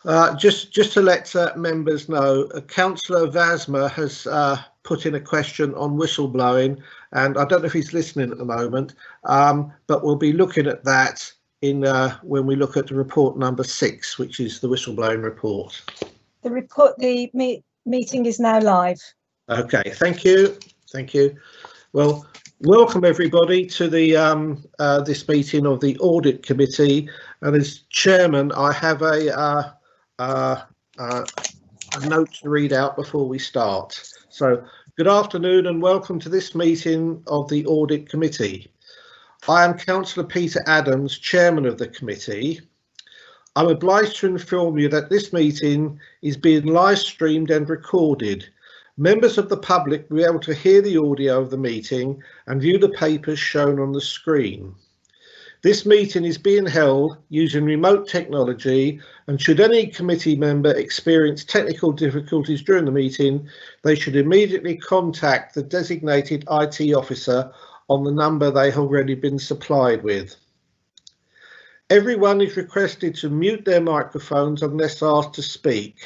Right. Just to let members know, Councillor Vasma has put in a question on whistleblowing, and I don't know if he's listening at the moment, but we'll be looking at that in when we look at the report number 6, which is the whistleblowing report. The meeting is now live. Okay, thank you. Thank you. Well, welcome everybody to the this meeting of the Audit Committee, and as chairman I have a note to read out before we start. So, good afternoon and welcome to this meeting of the Audit Committee. I am Councillor Peter Adams, Chairman of the committee. I'm obliged to inform you that this meeting is being live streamed and recorded. Members of the public will be able to hear the audio of the meeting and view the papers shown on the screen. This meeting is being held using remote technology, and should any committee member experience technical difficulties during the meeting, they should immediately contact the designated IT officer on the number they have already been supplied with. Everyone is requested to mute their microphones unless asked to speak.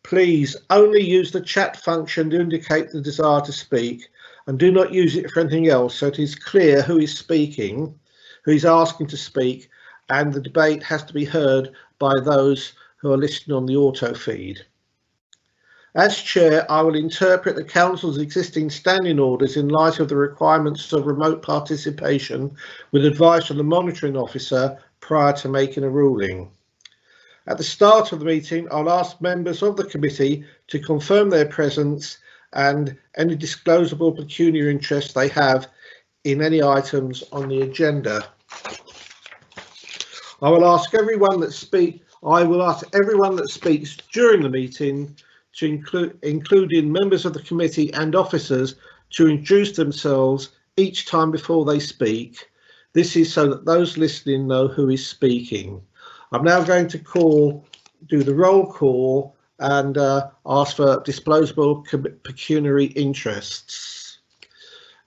Please only use the chat function to indicate the desire to speak, and do not use it for anything else, so it is clear who is speaking, who is asking to speak, and the debate has to be heard by those who are listening on the auto feed. As chair, I will interpret the council's existing standing orders in light of the requirements of remote participation, with advice from the monitoring officer prior to making a ruling. At the start of the meeting, I'll ask members of the committee to confirm their presence and any disclosable pecuniary interest they have in any items on the agenda. I will ask everyone that speaks during the meeting, including members of the committee and officers, to introduce themselves each time before they speak. This is so that those listening know who is speaking. I'm now going to do the roll call and ask for disclosable pecuniary interests.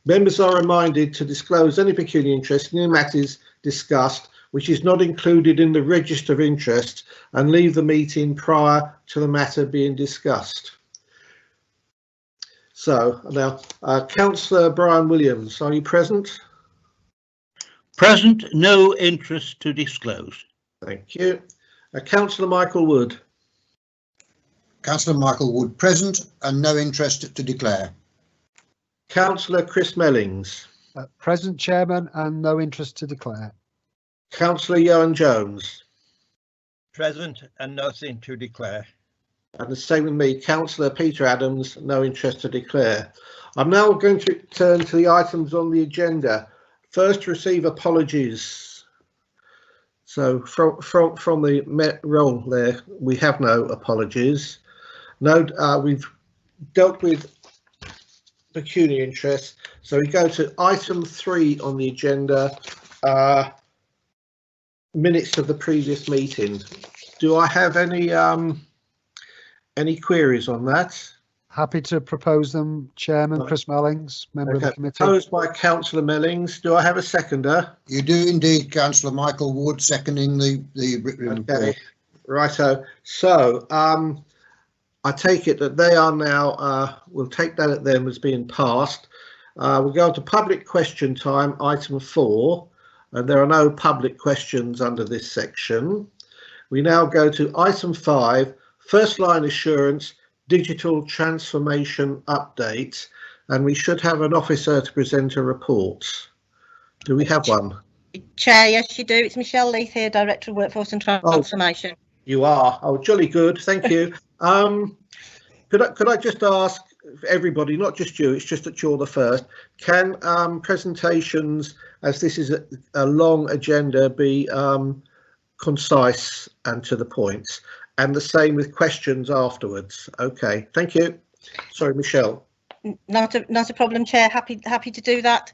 Members are reminded to disclose any pecuniary interest in the matters discussed which is not included in the register of interest, and leave the meeting prior to the matter being discussed. So now, Councillor Brian Williams, are you present? Present, no interest to disclose. Thank you. Councillor Michael Wood. Councillor Michael Wood, present and no interest to declare. Councillor Chris Mellings. Present, Chairman, and no interest to declare. Councillor Johan Jones. Present and nothing to declare. And the same with me, Councillor Peter Adams, no interest to declare. I'm now going to turn to the items on the agenda. First, receive apologies. So from the roll there, we have no apologies. No, we've dealt with pecuniary interest. So we go to item 3 on the agenda, minutes of the previous meeting. Do I have any queries on that? Happy to propose them, Chairman. Chris Mellings, member of the committee. Proposed by Councillor Mellings. Do I have a seconder? You do indeed, Councillor Michael Wood, seconding the written report. Righto. So I take it that they are now, we'll take that at them as being passed. We'll go on to public question time, item 4, and there are no public questions under this section. We now go to item 5, first line assurance, digital transformation update, and we should have an officer to present a report. Do we have one? Chair, yes you do. It's Michelle Leith here, Director of Workforce and Transformation. Oh, you are. Oh, jolly good. Thank you. Could I just ask everybody, not just you, it's just that you're the first, can presentations, as this is a long agenda, be concise and to the point? And the same with questions afterwards. Okay, thank you. Sorry, Michelle. Not a problem, Chair. Happy to do that.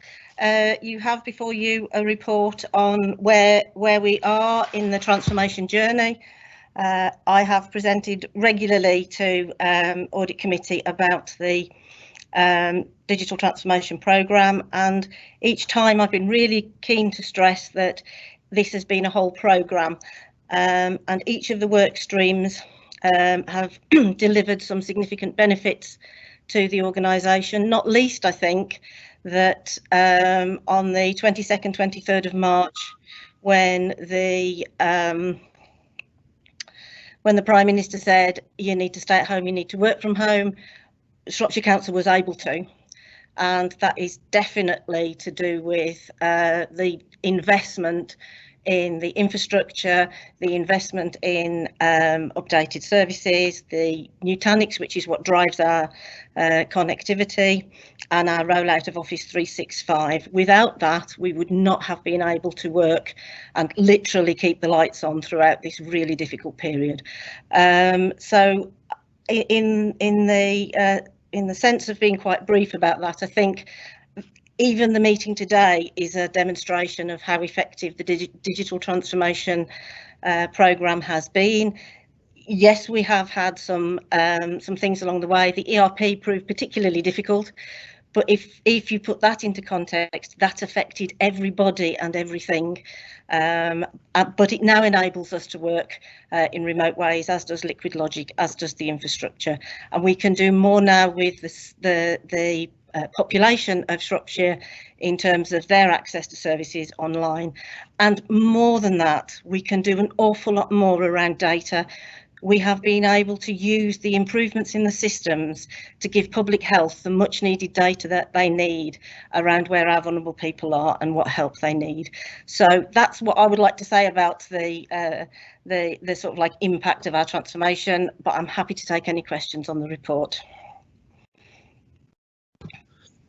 You have before you a report on where we are in the transformation journey. I have presented regularly to Audit Committee about the digital transformation programme, and each time I've been really keen to stress that this has been a whole programme, and each of the work streams have delivered some significant benefits to the organisation, not least I think that on the 22nd, 23rd of March, when the Prime Minister said you need to stay at home, you need to work from home, Shropshire Council was able to, and that is definitely to do with the investment in the infrastructure, the investment in updated services, the Nutanix, which is what drives our connectivity, and our rollout of Office 365. Without that, we would not have been able to work and literally keep the lights on throughout this really difficult period. So in the sense of being quite brief about that, I think even the meeting today is a demonstration of how effective the digital transformation programme has been. Yes, we have had some things along the way. The ERP proved particularly difficult, but if you put that into context, that affected everybody and everything. But it now enables us to work in remote ways, as does Liquid Logic, as does the infrastructure, and we can do more now with the population of Shropshire in terms of their access to services online. And more than that, we can do an awful lot more around data. We have been able to use the improvements in the systems to give public health the much needed data that they need around where our vulnerable people are and what help they need. So that's what I would like to say about the sort of like impact of our transformation, but I'm happy to take any questions on the report.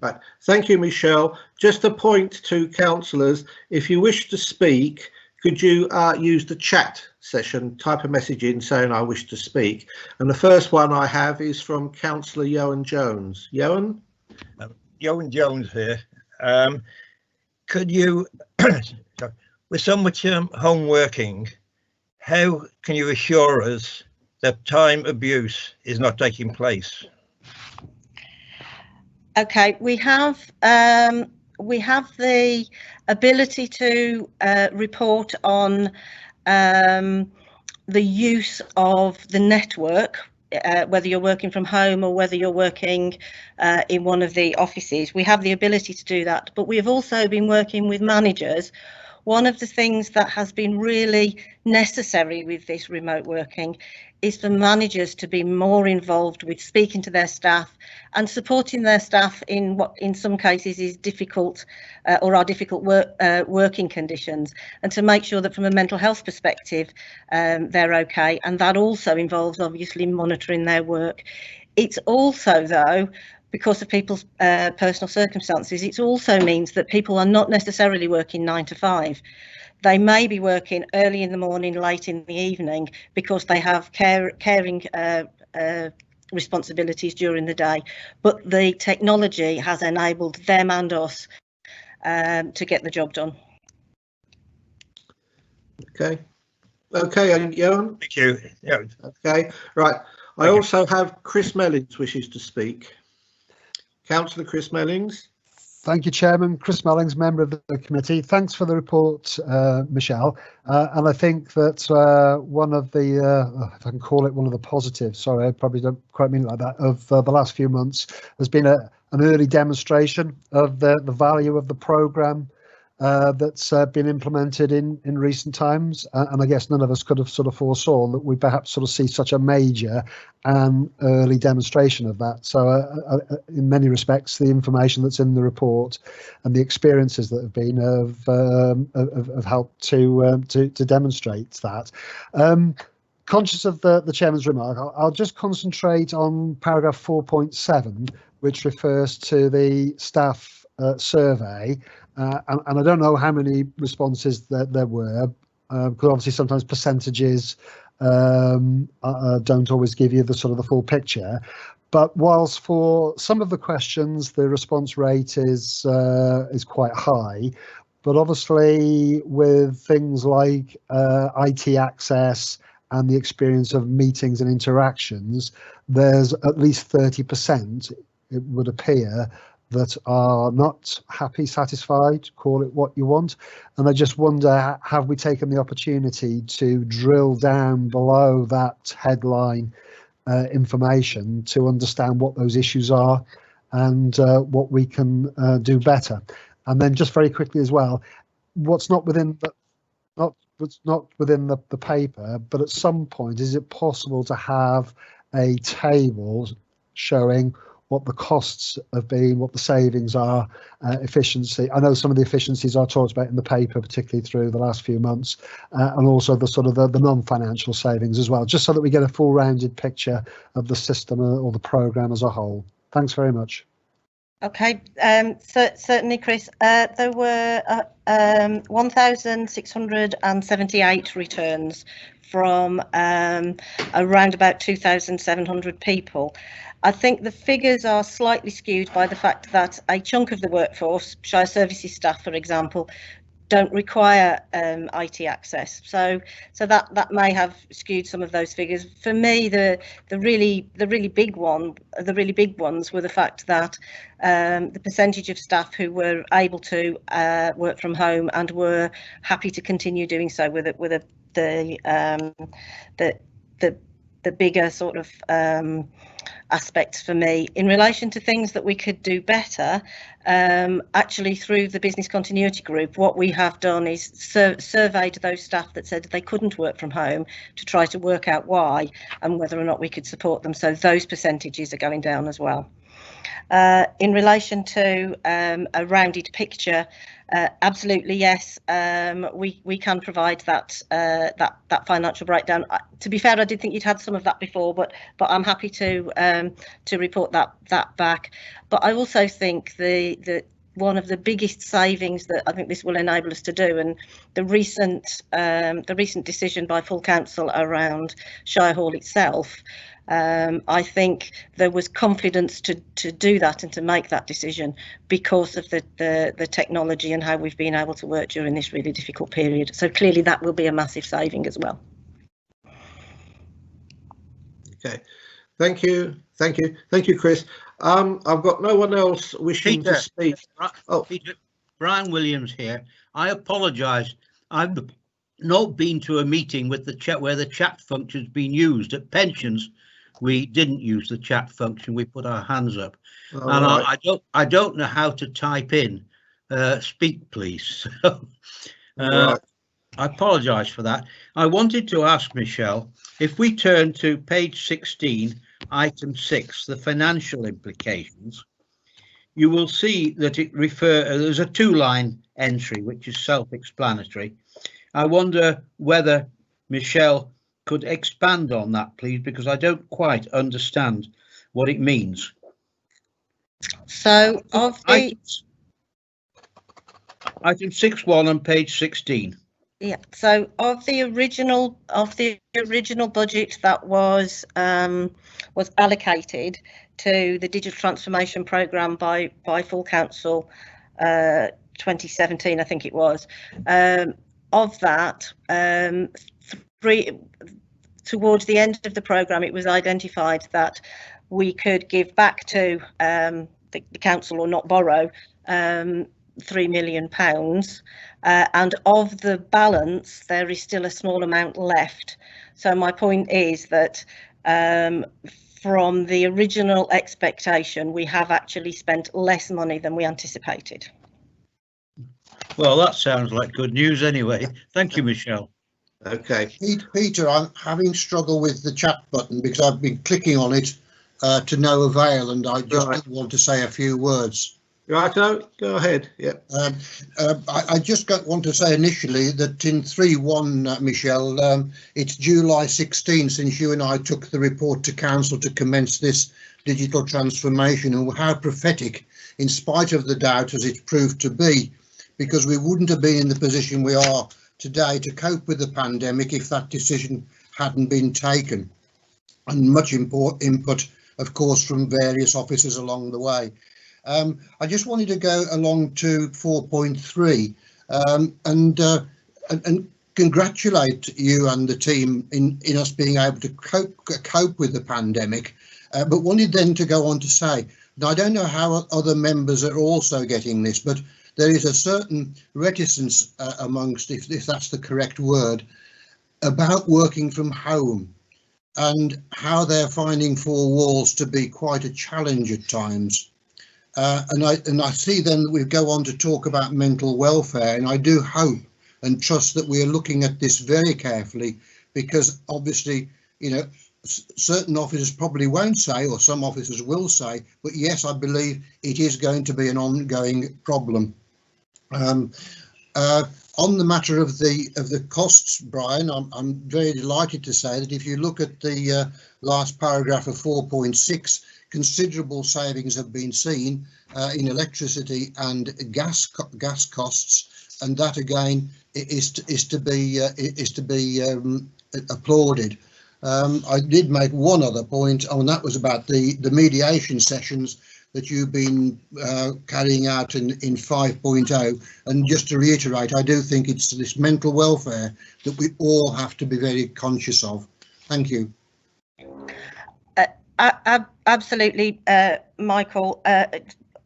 Right. Thank you, Michelle. Just a point to councillors, if you wish to speak, could you use the chat session, type a message in saying I wish to speak. And the first one I have is from Councillor Yohan Jones. Yohan? Yohan Jones here. Could you, with so much home working, how can you assure us that time abuse is not taking place? Okay, we have the ability to report on the use of the network, whether you're working from home or whether you're working in one of the offices. We have the ability to do that, but we have also been working with managers. One of the things that has been really necessary with this remote working is for managers to be more involved with speaking to their staff and supporting their staff in what in some cases is difficult or are difficult working conditions, and to make sure that from a mental health perspective they're okay, and that also involves obviously monitoring their work. It's also, though, because of people's personal circumstances, it also means that people are not necessarily working 9 to 5. They may be working early in the morning, late in the evening, because they have caring responsibilities during the day. But the technology has enabled them and us to get the job done. Okay. Okay, and Yohan? Thank you. Yeah. Okay, right. I also have Chris Mellings wishes to speak. Councillor Chris Mellings. Thank you, Chairman. Chris Mellings, member of the committee. Thanks for the report, Michelle. And I think that one of the, if I can call it one of the positives, sorry, I probably don't quite mean it like that, of the last few months has been an early demonstration of the value of the programme that's been implemented in recent times. And I guess none of us could have sort of foresaw that we perhaps sort of see such a major and early demonstration of that. So in many respects, the information that's in the report and the experiences that have been have helped to demonstrate that. Conscious of the chairman's remark, I'll just concentrate on paragraph 4.7, which refers to the staff survey. And I don't know how many responses there were, because obviously sometimes percentages don't always give you the sort of the full picture. But whilst for some of the questions the response rate is quite high, but obviously with things like IT access and the experience of meetings and interactions, there's at least 30%, it would appear, that are not happy, satisfied, call it what you want. And I just wonder, have we taken the opportunity to drill down below that headline information to understand what those issues are and what we can do better? And then just very quickly as well, what's not within the paper, but at some point, is it possible to have a table showing what the costs have been, what the savings are, efficiency? I know some of the efficiencies are talked about in the paper, particularly through the last few months, and also the sort of the non-financial savings as well, just so that we get a full rounded picture of the system or the programme as a whole. Thanks very much. Okay, certainly, Chris. There were 1,678 returns from around about 2,700 people. I think the figures are slightly skewed by the fact that a chunk of the workforce, Shire Services staff, for example, don't require IT access, so that may have skewed some of those figures. For me, the really big ones were the fact that the percentage of staff who were able to work from home and were happy to continue doing so were the bigger sort of aspects for me. In relation to things that we could do better, actually through the business continuity group, what we have done is surveyed those staff that said they couldn't work from home to try to work out why and whether or not we could support them. So those percentages are going down as well. In relation to a rounded picture, absolutely yes, we can provide that financial breakdown. To be fair, I did think you'd had some of that before, but I'm happy to report that back. But I also think that one of the biggest savings that I think this will enable us to do, and the recent decision by full council around Shire Hall itself, I think there was confidence to do that and to make that decision because of the technology and how we've been able to work during this really difficult period. So clearly that will be a massive saving as well. Okay, thank you, Chris. I've got no one else wishing to speak. Oh, Peter, Brian Williams here. I apologise. I've not been to a meeting with the chat where the chat function's been used. At pensions, we didn't use the chat function. We put our hands up, and right. I don't know how to type in speak please. So, right. I apologise for that. I wanted to ask Michelle, if we turn to page 16, item 6, the financial implications, you will see that there's a 2-line entry which is self-explanatory. I wonder whether Michelle could expand on that, please, because I don't quite understand what it means. So of the item 6.1 on page 16. Yeah, so of the original budget that was allocated to the digital transformation programme by full council 2017, I think it was. Of that, towards the end of the programme, it was identified that we could give back to the council, or not borrow, £3 million, and of the balance there is still a small amount left. So my point is that from the original expectation, we have actually spent less money than we anticipated. Well, that sounds like good news anyway. Thank you, Michelle. Okay. Peter, I'm having struggle with the chat button because I've been clicking on it to no avail, and I just want to say a few words. Right, go ahead. Yep. I just want to say initially that in 3.1, Michelle, it's July 16 since you and I took the report to council to commence this digital transformation, and how prophetic, in spite of the doubt as it's proved to be, because we wouldn't have been in the position we are today to cope with the pandemic if that decision hadn't been taken, and much input, of course, from various officers along the way. I just wanted to go along to 4.3 and congratulate you and the team in us being able to cope with the pandemic, but wanted then to go on to say Now, I don't know how other members are also getting this, but there is a certain reticence amongst, if that's the correct word, about working from home and how they're finding four walls to be quite a challenge at times. And I see then that we go on to talk about mental welfare, and I do hope and trust that we are looking at this very carefully, because obviously, you know, certain officers probably won't say, or some officers will say, but yes, I believe it is going to be an ongoing problem. On the matter of the costs, Brian, I'm very delighted to say that if you look at the last paragraph of 4.6, considerable savings have been seen in electricity and gas costs, and that again is to be applauded. I did make one other point, and that was about the mediation sessions that you've been carrying out in 5.0. And just to reiterate, I do think it's this mental welfare that we all have to be very conscious of. Thank you. Absolutely, Michael.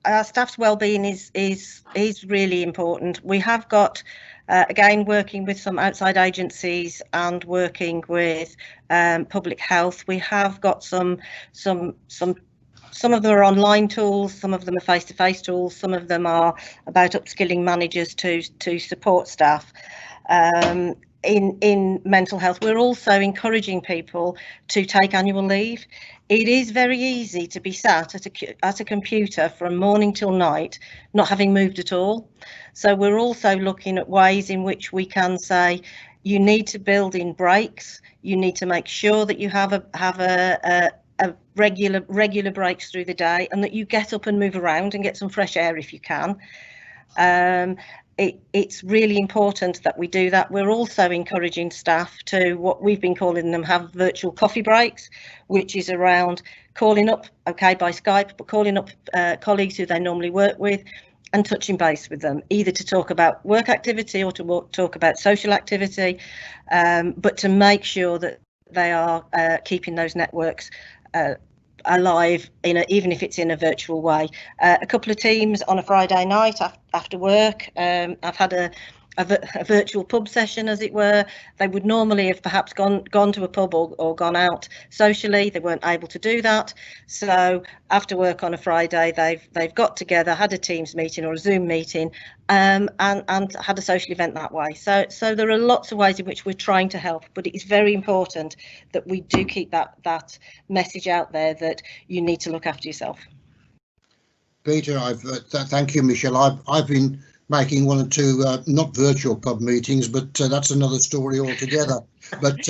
Our staff's wellbeing is really important. We have got, again, working with some outside agencies and working with public health. We have got some of them are online tools, some of them are face-to-face tools, some of them are about upskilling managers to support staff. In mental health, we're also encouraging people to take annual leave. It is very easy to be sat at a computer from morning till night, not having moved at all. So we're also looking at ways in which we can say, you need to build in breaks. You need to make sure that you have a regular breaks through the day, and that you get up and move around and get some fresh air if you can. It's really important that we do that. We're also encouraging staff to, what we've been calling them, have virtual coffee breaks, which is around calling up, okay, by Skype, but calling up colleagues who they normally work with and touching base with them, either to talk about work activity or to talk about social activity, but to make sure that they are keeping those networks alive, even if it's in a virtual way. A couple of teams on a Friday night after work, I've had a virtual pub session, as it were. They would normally have perhaps gone to a pub or gone out socially. They weren't able to do that, so after work on a Friday they've got together, had a Teams meeting or a Zoom meeting, and had a social event that way. So there are lots of ways in which we're trying to help, but it is very important that we do keep that message out there that you need to look after yourself. Peter, thank you, Michelle. I've been making one or two not virtual pub meetings, but that's another story altogether. But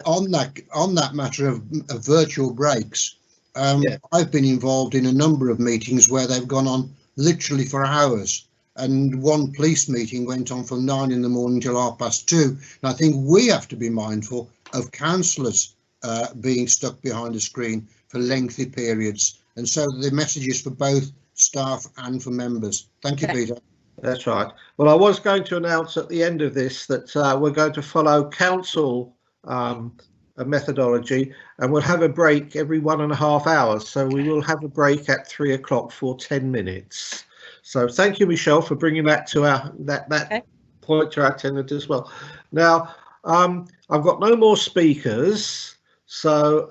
on that matter of virtual breaks, yeah. I've been involved in a number of meetings where they've gone on literally for hours, and one police meeting went on from 9 in the morning till 2:30. And I think we have to be mindful of councillors being stuck behind a screen for lengthy periods, and so the message is for both staff and for members. Thank you, Peter. That's right. Well, I was going to announce at the end of this that we're going to follow council methodology, and we'll have a break every 1.5 hours. So we will have a break at 3 o'clock for 10 minutes. So thank you, Michelle, for bringing that to that point to our attendant as well. Now, I've got no more speakers, so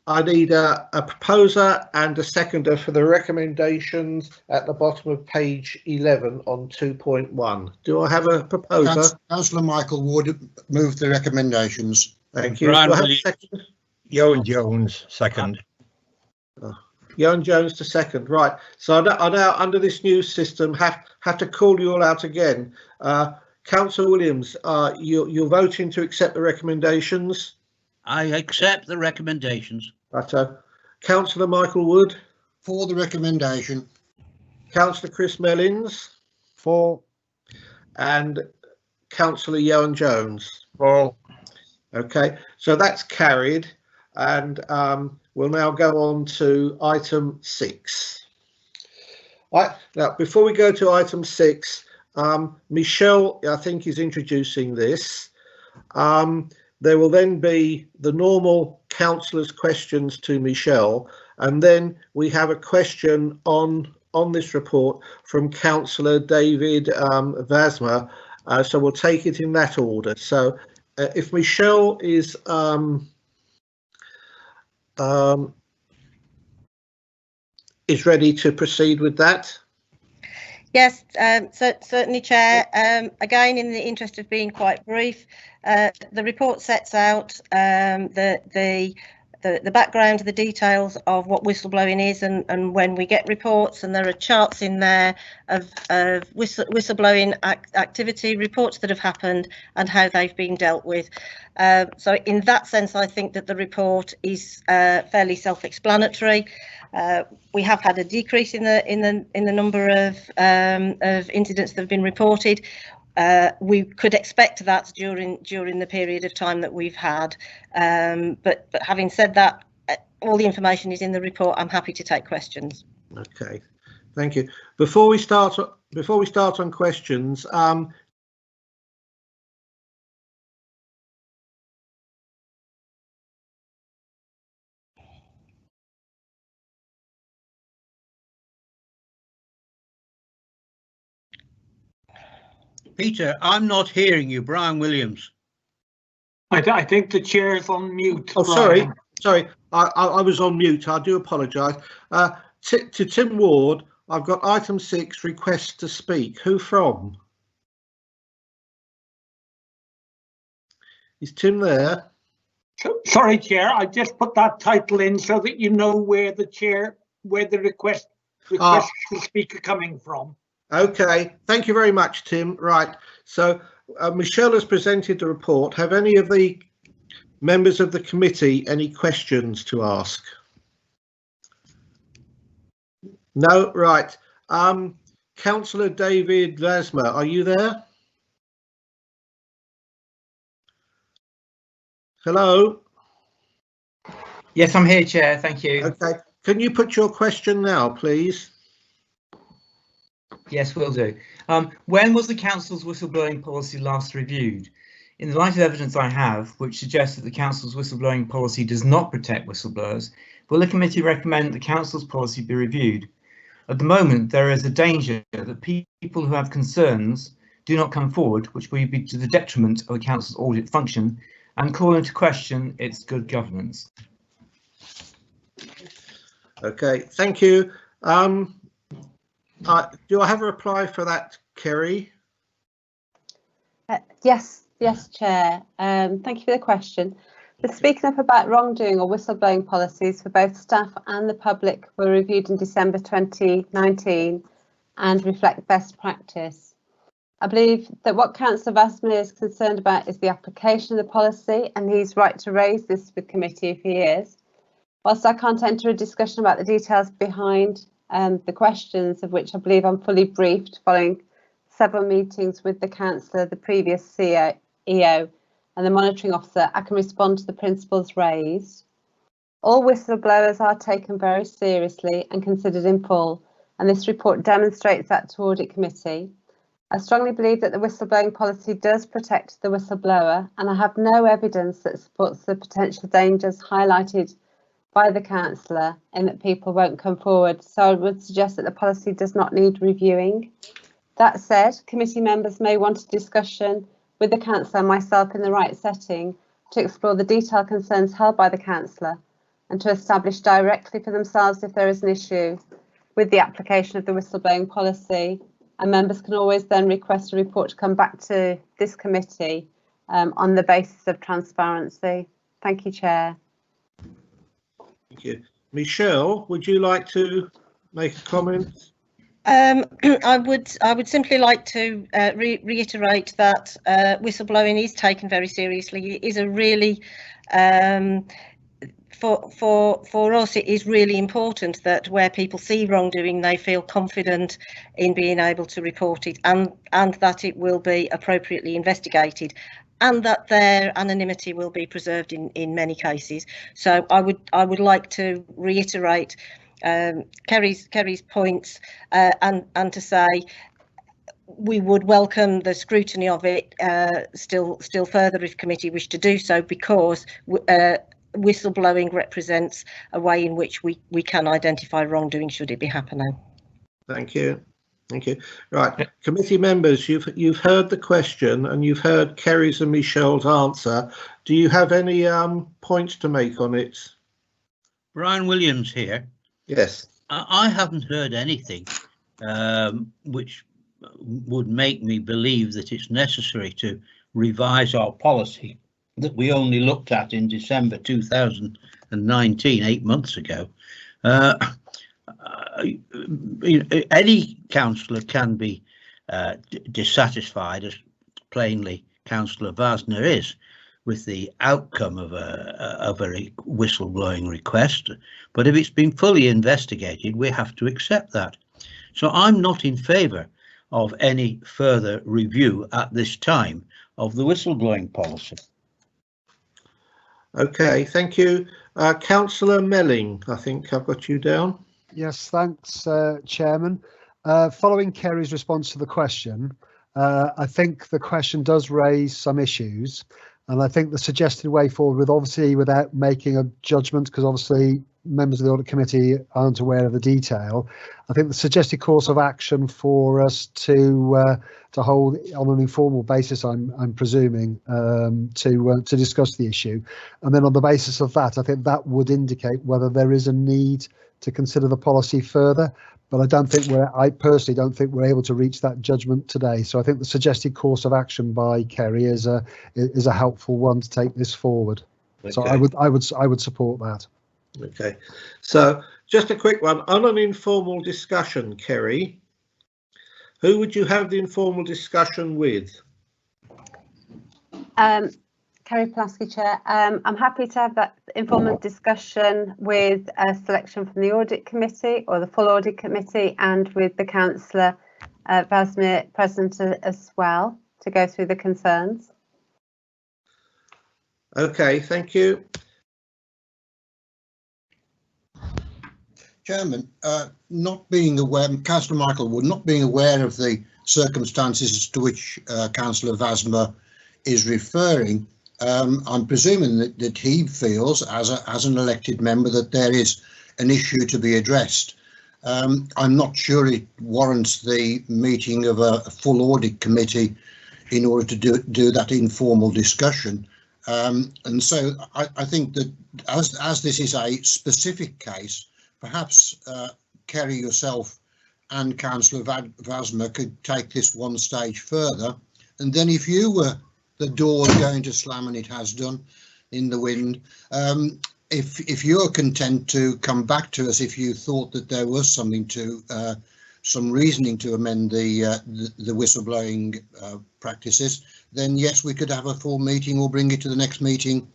I need a proposer and a seconder for the recommendations at the bottom of page 11 on 2.1. Do I have a proposer? Councillor Michael Wood moved the recommendations. Thank you. Do I have a second? Joan Jones, second. Joan Jones to second. Right. So I now, under this new system, have to call you all out again. Councillor Williams, you're voting to accept the recommendations? I accept the recommendations. Righto. Councillor Michael Wood. For the recommendation. Councillor Chris Mellins. For. And Councillor Joan Jones. For. Okay, so that's carried, and we'll now go on to item 6. Now, before we go to item 6, Michelle, I think, is introducing this. There will then be the normal councillors' questions to Michelle, and then we have a question on this report from Councillor David Vasma. So we'll take it in that order. So if Michelle is ready to proceed with that. Yes, certainly, Chair. Again, in the interest of being quite brief, the report sets out the background, the details of what whistleblowing is and when we get reports, and there are charts in there of whistleblowing activity, reports that have happened and how they've been dealt with. So in that sense, I think that the report is fairly self-explanatory. We have had a decrease in the number of incidents that have been reported. We could expect that during the period of time that we've had, but having said that, all the information is in the report. I'm happy to take questions. Okay, thank you. Before we start on questions, Peter, I'm not hearing you. Brian Williams. I think the chair is on mute. Oh, Brian. sorry, I was on mute. I do apologise. To Tim Ward, I've got item 6, request to speak. Who from? Is Tim there? Sorry, Chair. I just put that title in so that you know where the request to speak are coming from. Okay, thank you very much, Tim. Right, so Michelle has presented the report. Have any of the members of the committee any questions to ask? No, right. Councillor David Vasma, are you there? Hello? Yes, I'm here, Chair. Thank you. Okay, can you put your question now, please? Yes, will do. When was the council's whistleblowing policy last reviewed? In the light of evidence I have, which suggests that the council's whistleblowing policy does not protect whistleblowers, will the committee recommend the council's policy be reviewed? At the moment, there is a danger that people who have concerns do not come forward, which will be to the detriment of the council's audit function and call into question its good governance. Okay, thank you. Do I have a reply for that, Kerry? Yes, Chair. Thank you for the question. The speaking up about wrongdoing or whistleblowing policies for both staff and the public were reviewed in December 2019 and reflect best practice. I believe that what Councillor Vasma is concerned about is the application of the policy, and he's right to raise this with committee if he is. Whilst I can't enter a discussion about the details behind the questions, of which I believe I'm fully briefed following several meetings with the councillor, the previous CEO and the monitoring officer, I can respond to the principles raised. All whistleblowers are taken very seriously and considered in full, and this report demonstrates that to Audit Committee. I strongly believe that the whistleblowing policy does protect the whistleblower, and I have no evidence that supports the potential dangers highlighted by the councillor in that people won't come forward, so I would suggest that the policy does not need reviewing. That said, committee members may want a discussion with the councillor and myself in the right setting to explore the detailed concerns held by the councillor and to establish directly for themselves if there is an issue with the application of the whistleblowing policy, and members can always then request a report to come back to this committee on the basis of transparency. Thank you, Chair. Thank you. Michelle, would you like to make a comment? I would simply like to reiterate that whistleblowing is taken very seriously. It is a really for us, it is really important that where people see wrongdoing, they feel confident in being able to report it, and that it will be appropriately investigated, and that their anonymity will be preserved in many cases. So I would like to reiterate Kerry's points and to say we would welcome the scrutiny of it still further if committee wish to do so, because whistleblowing represents a way in which we can identify wrongdoing should it be happening. Thank you. Thank you. Right, committee members, you've heard the question and you've heard Kerry's and Michelle's answer. Do you have any points to make on it? Brian Williams here. Yes. I haven't heard anything which would make me believe that it's necessary to revise our policy that we only looked at in December 2019, 8 months ago. Any councillor can be dissatisfied, as plainly Councillor Vasner is, with the outcome of a whistleblowing request. But if it's been fully investigated, we have to accept that. So I'm not in favour of any further review at this time of the whistleblowing policy. Okay, thank you. Councillor Melling, I think I've got you down. Yes, thanks, Chairman. Following Kerry's response to the question, I think the question does raise some issues, and I think the suggested way forward, with obviously without making a judgment, because obviously members of the Audit Committee aren't aware of the detail, I think the suggested course of action for us to hold on an informal basis, I'm presuming, to discuss the issue, and then on the basis of that, I think that would indicate whether there is a need to consider the policy further. But I personally don't think we're able to reach that judgment today. So I think the suggested course of action by Kerry is a helpful one to take this forward. Okay. So I would support that. Okay, so just a quick one on an informal discussion, Kerry. Who would you have the informal discussion with? Kerry Pulaski, Chair. I'm happy to have that informal discussion with a selection from the Audit Committee or the full Audit Committee, and with the Councillor Vasmer present as well, to go through the concerns. Okay, thank you. Chairman, not being aware, Councillor Michael Wood, not being aware of the circumstances to which Councillor Vasmer is referring, I'm presuming that he feels, as an elected member, that there is an issue to be addressed. I'm not sure it warrants the meeting of a full Audit Committee in order to do that informal discussion. And so I think that as this is a specific case, perhaps Kerry, yourself and Councillor Vasmer could take this one stage further, and then if you were the door going to slam, and it has done, in the wind, if you're content to come back to us if you thought that there was something to some reasoning to amend the whistleblowing practices, then yes, we could have a full meeting or bring it to the next meeting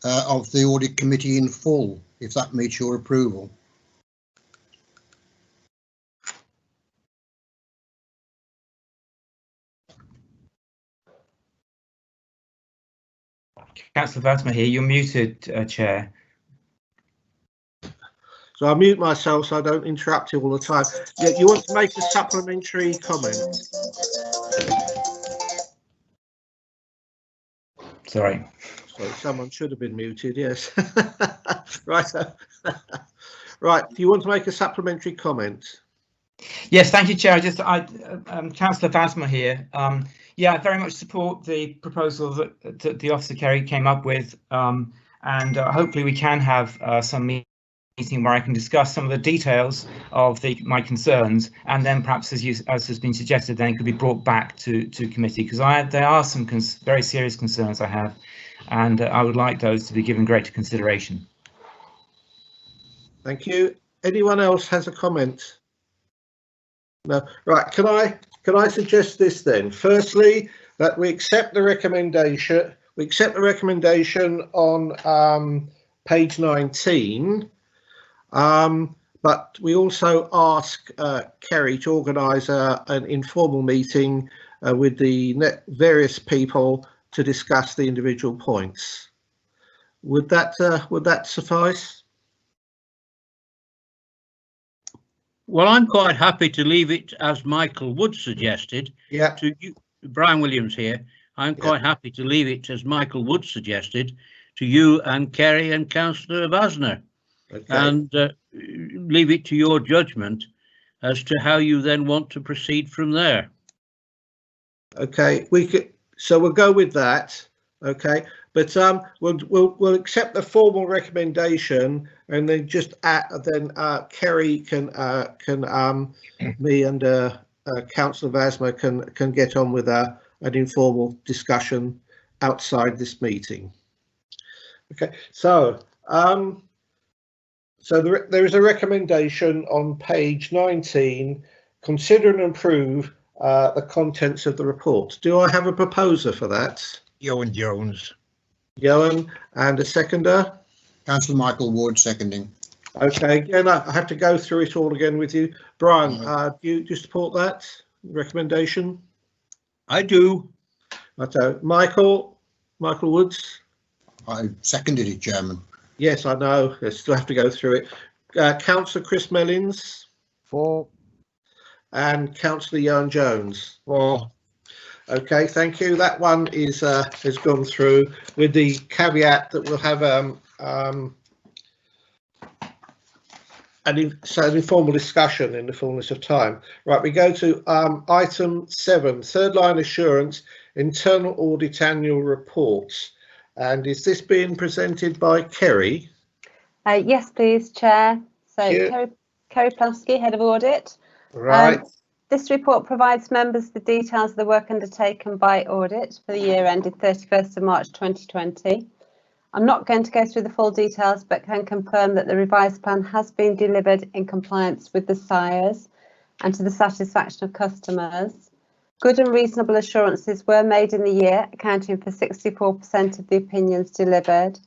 of the Audit Committee in full, if that meets your approval. Councillor Vasmer here, you're muted, Chair. So I mute myself so I don't interrupt you all the time. Yeah, you want to make a supplementary comment? Sorry, someone should have been muted, yes. Right. Right, do you want to make a supplementary comment? Yes, thank you, Chair. Councillor Vasmer here. Yeah, I very much support the proposal that the Officer Kerry came up with, and hopefully we can have some meeting where I can discuss some of the details of my concerns, and then perhaps, as has been suggested, then it could be brought back to committee, because there are some very serious concerns I have, and I would like those to be given greater consideration. Thank you. Anyone else has a comment? No. Right. Can I suggest this then? Firstly, that we accept the recommendation. We accept the recommendation on page 19, but we also ask Kerry to organise an informal meeting with the various people to discuss the individual points. Would that suffice? Well, I'm quite happy to leave it as Michael Wood suggested. Yeah. To you, Brian Williams here. I'm quite happy to leave it as Michael Wood suggested, to you and Kerry and Councillor Vasner, Okay. and leave it to your judgment as to how you then want to proceed from there. Okay, so we'll go with that. Okay, but we'll accept the formal recommendation, and then just Kerry can me and Councillor Vasmer can get on with an informal discussion outside this meeting. Okay, so there is a recommendation on page 19. Consider and approve the contents of the report. Do I have a proposer for that? Owen Jones. Johan, and a seconder? Councillor Michael Ward seconding. Okay, again, I have to go through it all again with you. Brian, do you support that recommendation? I do. Okay, Michael Woods? I seconded it, Chairman. Yes, I know. I still have to go through it. Councillor Chris Mellins? For. And Councillor Johan Jones? For. Okay, thank you. That one is has gone through with the caveat that we'll have an informal discussion in the fullness of time. Right, we go to item 7, third line assurance, internal audit annual reports. And is this being presented by Kerry? Yes, please, Chair. So Yeah. Kerry Plasky, Head of Audit. Right. This report provides members the details of the work undertaken by audit for the year ended 31st of March 2020. I'm not going to go through the full details, but can confirm that the revised plan has been delivered in compliance with the SIRES and to the satisfaction of customers. Good and reasonable assurances were made in the year, accounting for 64% of the opinions delivered,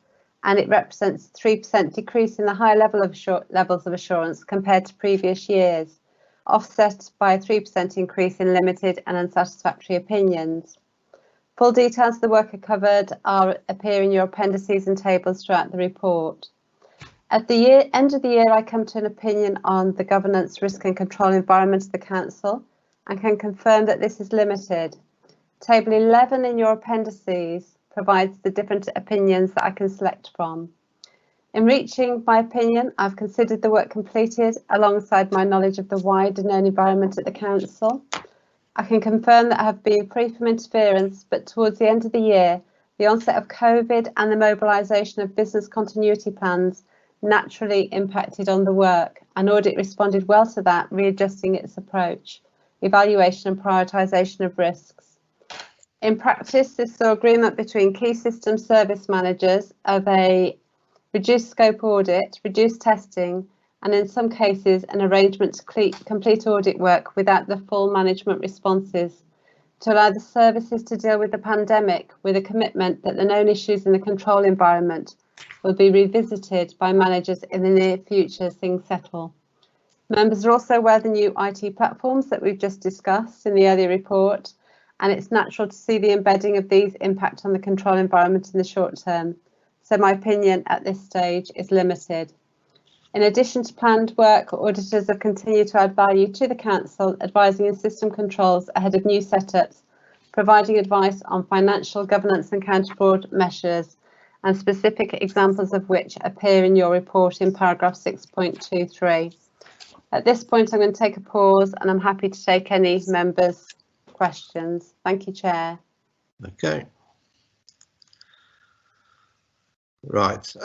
and it represents a 3% decrease in the high levels of assurance compared to previous years, offset by a 3% increase in limited and unsatisfactory opinions. Full details of the work appear in your appendices and tables throughout the report. At the end of the year, I come to an opinion on the governance, risk and control environment of the Council and can confirm that this is limited. Table 11 in your appendices provides the different opinions that I can select from. In reaching my opinion, I've considered the work completed alongside my knowledge of the wider known environment at the Council. I can confirm that I have been free from interference, but towards the end of the year, the onset of COVID and the mobilisation of business continuity plans naturally impacted on the work, and audit responded well to that, readjusting its approach, evaluation and prioritisation of risks. In practice, this saw agreement between key system service managers of a reduced scope audit, reduced testing, and in some cases an arrangement to complete audit work without the full management responses, to allow the services to deal with the pandemic with a commitment that the known issues in the control environment will be revisited by managers in the near future as things settle. Members are also aware of the new IT platforms that we've just discussed in the earlier report, and it's natural to see the embedding of these impact on the control environment in the short term. So my opinion at this stage is limited. In addition to planned work, auditors have continued to add value to the Council, advising in system controls ahead of new setups, providing advice on financial governance and counter-fraud measures, and specific examples of which appear in your report in paragraph 6.23. At this point, I'm going to take a pause, and I'm happy to take any members' questions. Thank you, Chair. Okay. Right.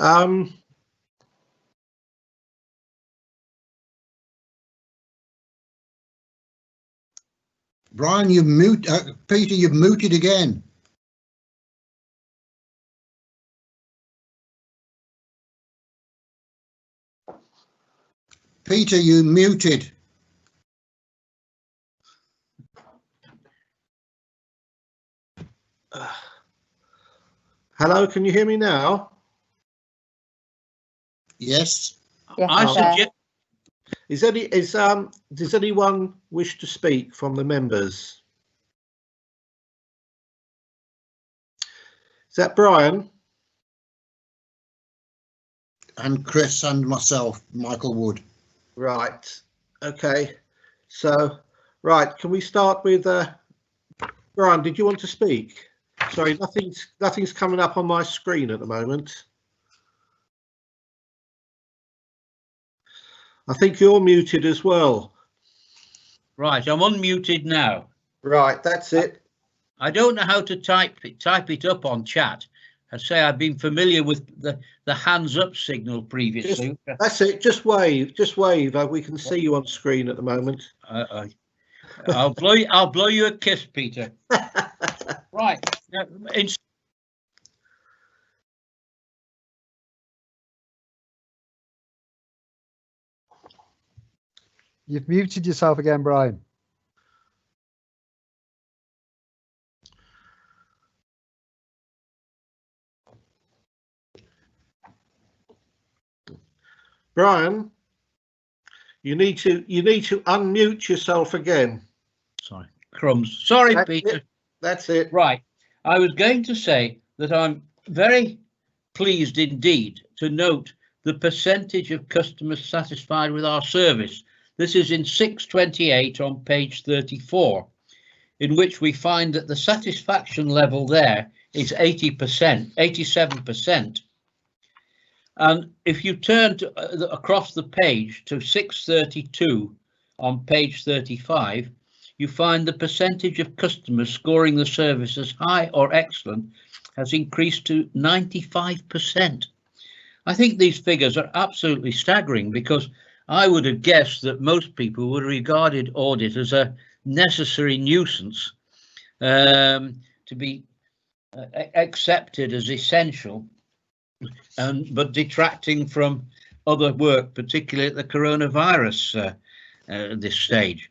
Brian, Peter, you've muted again. Peter, you muted. Hello, can you hear me now? Yes. Yes, I Chair. suggest Does anyone wish to speak from the members? Is that Brian? And Chris and myself, Michael Wood. Right. Okay. So, right. Can we start with Brian? Did you want to speak? Sorry, nothing's coming up on my screen at the moment. I think you're muted as well. Right, I'm unmuted now. Right, that's it. I don't know how to type it up on chat. I say I've been familiar with the hands up signal previously. That's it. Just wave. Just wave. We can see you on screen at the moment. I'll blow you a kiss, Peter. Right. You've muted yourself again, Brian. Brian, you need to unmute yourself again. Sorry, crumbs. Sorry, That's Peter. it. That's it. Right. I was going to say that I'm very pleased indeed to note the percentage of customers satisfied with our service. This is in 628 on page 34, in which we find that the satisfaction level there is 80%, 87%. And if you turn across the page to 632 on page 35, you find the percentage of customers scoring the service as high or excellent has increased to 95%. I think these figures are absolutely staggering, because I would have guessed that most people would have regarded audit as a necessary nuisance to be accepted as essential, but detracting from other work, particularly at the coronavirus this stage.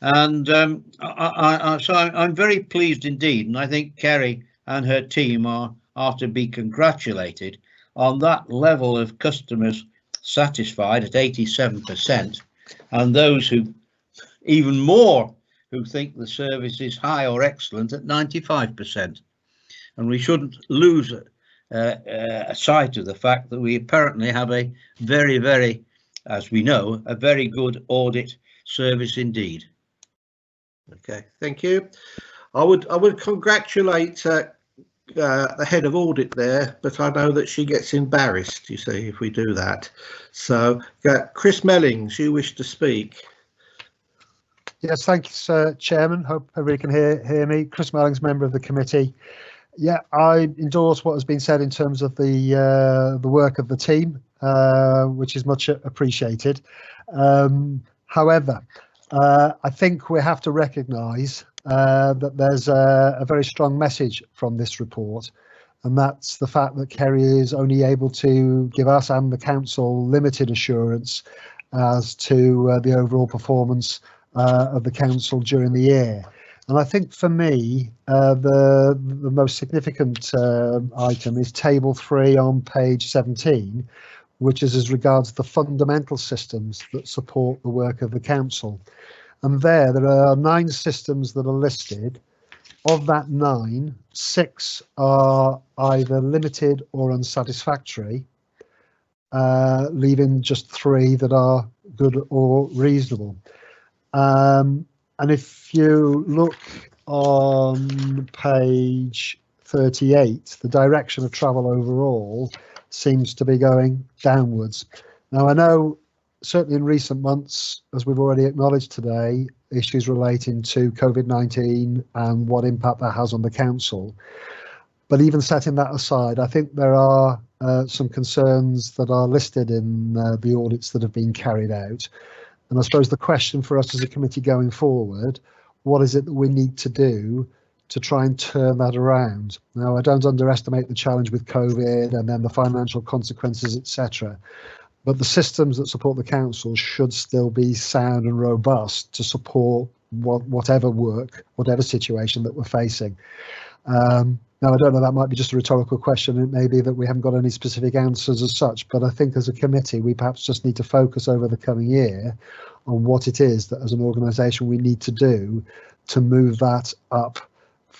And so I'm very pleased indeed, and I think Kerry and her team are to be congratulated on that level of customers satisfied at 87%, and those who even more who think the service is high or excellent at 95%. And we shouldn't lose sight of the fact that we apparently have a very, very, as we know, a very good audit service indeed. Okay, thank you. I would congratulate the head of audit there, but I know that she gets embarrassed, you see, if we do that. So, Chris Mellings, you wish to speak. Yes, thanks, Chairman. Hope everybody can hear me. Chris Mellings, member of the committee. Yeah, I endorse what has been said in terms of the work of the team, which is much appreciated. However, I think we have to recognise that there's a very strong message from this report, and that's the fact that Kerry is only able to give us and the council limited assurance as to the overall performance of the council during the year. And I think for me, the most significant item is table 3 on page 17, which is as regards the fundamental systems that support the work of the council. And there are 9 systems that are listed. Of that 9, 6 are either limited or unsatisfactory, leaving just 3 that are good or reasonable. And if you look on page 38, the direction of travel overall seems to be going downwards. Now, I know certainly in recent months, as we've already acknowledged today, issues relating to COVID-19 and what impact that has on the council. But even setting that aside, I think there are some concerns that are listed in the audits that have been carried out. And I suppose the question for us as a committee going forward, what is it that we need to do to try and turn that around? Now, I don't underestimate the challenge with COVID and then the financial consequences, etc. But the systems that support the council should still be sound and robust to support whatever work, whatever situation that we're facing. Now, I don't know, that might be just a rhetorical question. It may be that we haven't got any specific answers as such, but I think as a committee, we perhaps just need to focus over the coming year on what it is that as an organisation we need to do to move that up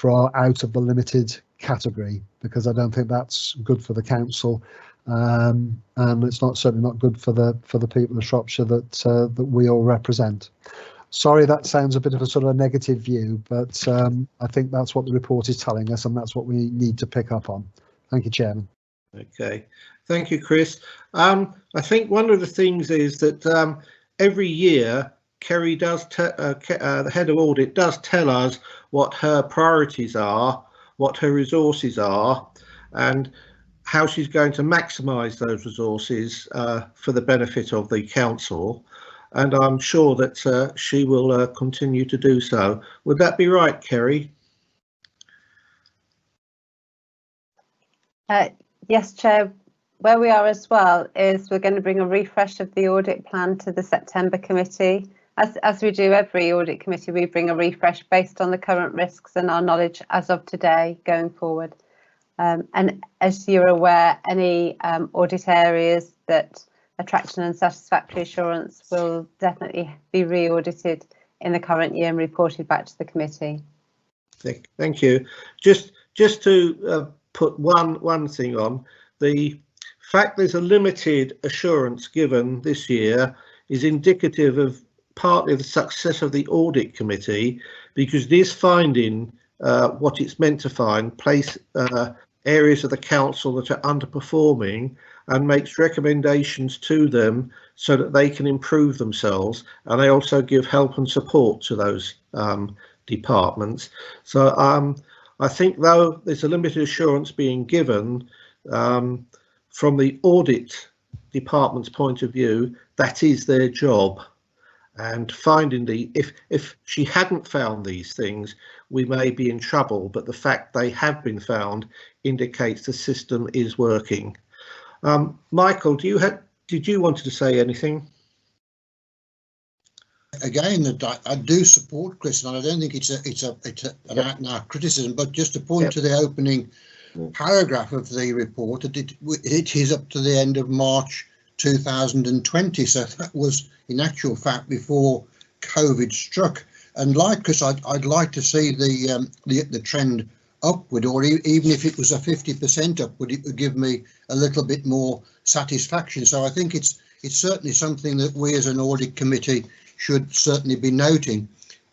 out of the limited category, because I don't think that's good for the council. And it's certainly not good for the people of Shropshire that we all represent. Sorry, that sounds a bit of a sort of a negative view, but I think that's what the report is telling us, and that's what we need to pick up on. Thank you, Chairman. Okay, thank you, Chris. I think one of the things is that every year Kerry does, the head of audit does tell us what her priorities are, what her resources are, and how she's going to maximise those resources for the benefit of the council. And I'm sure that she will continue to do so. Would that be right, Kerry? Yes, Chair. Where we are as well is we're going to bring a refresh of the audit plan to the September committee. As we do every audit committee, we bring a refresh based on the current risks and our knowledge as of today going forward. And as you're aware, any audit areas that attraction and satisfactory assurance will definitely be re-audited in the current year and reported back to the committee. Thank you. Just to put one thing on, the fact there's a limited assurance given this year is indicative of partly the success of the audit committee, because it is finding what it's meant to find, place areas of the council that are underperforming, and makes recommendations to them so that they can improve themselves, and they also give help and support to those departments. So I think, though there's a limited assurance being given, from the audit department's point of view, that is their job. And finding if she hadn't found these things, we may be in trouble, but the fact they have been found indicates the system is working. Michael, did you want to say anything? Again, I do support Chris, and I don't think it's an out-and-out criticism, but just to point to the opening paragraph of the report, that it is up to the end of March 2020, so that was in actual fact before COVID struck. And like Chris, I'd like to see the trend upward, or even if it was a 50% upward, it would give me a little bit more satisfaction. So I think it's certainly something that we as an audit committee should certainly be noting.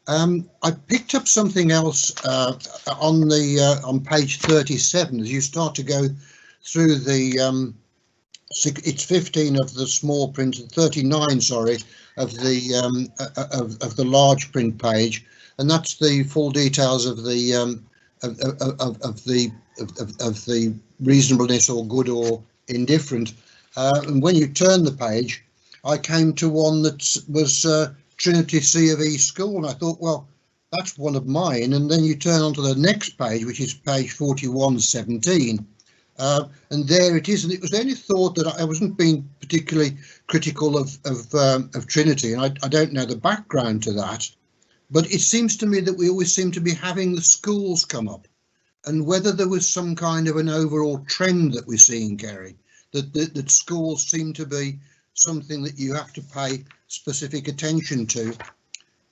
I picked up something else on page 37 as you start to go through the it's 15 of the small print, 39, sorry, of the large print page, and that's the full details of the reasonableness or good or indifferent. And when you turn the page, I came to one that was Trinity C of E School, and I thought, well, that's one of mine. And then you turn on to the next page, which is page 4117. And there it is, and it was only thought that I wasn't being particularly critical of Trinity, and I don't know the background to that, but it seems to me that we always seem to be having the schools come up, and whether there was some kind of an overall trend that we're seeing, Kerry, that schools seem to be something that you have to pay specific attention to.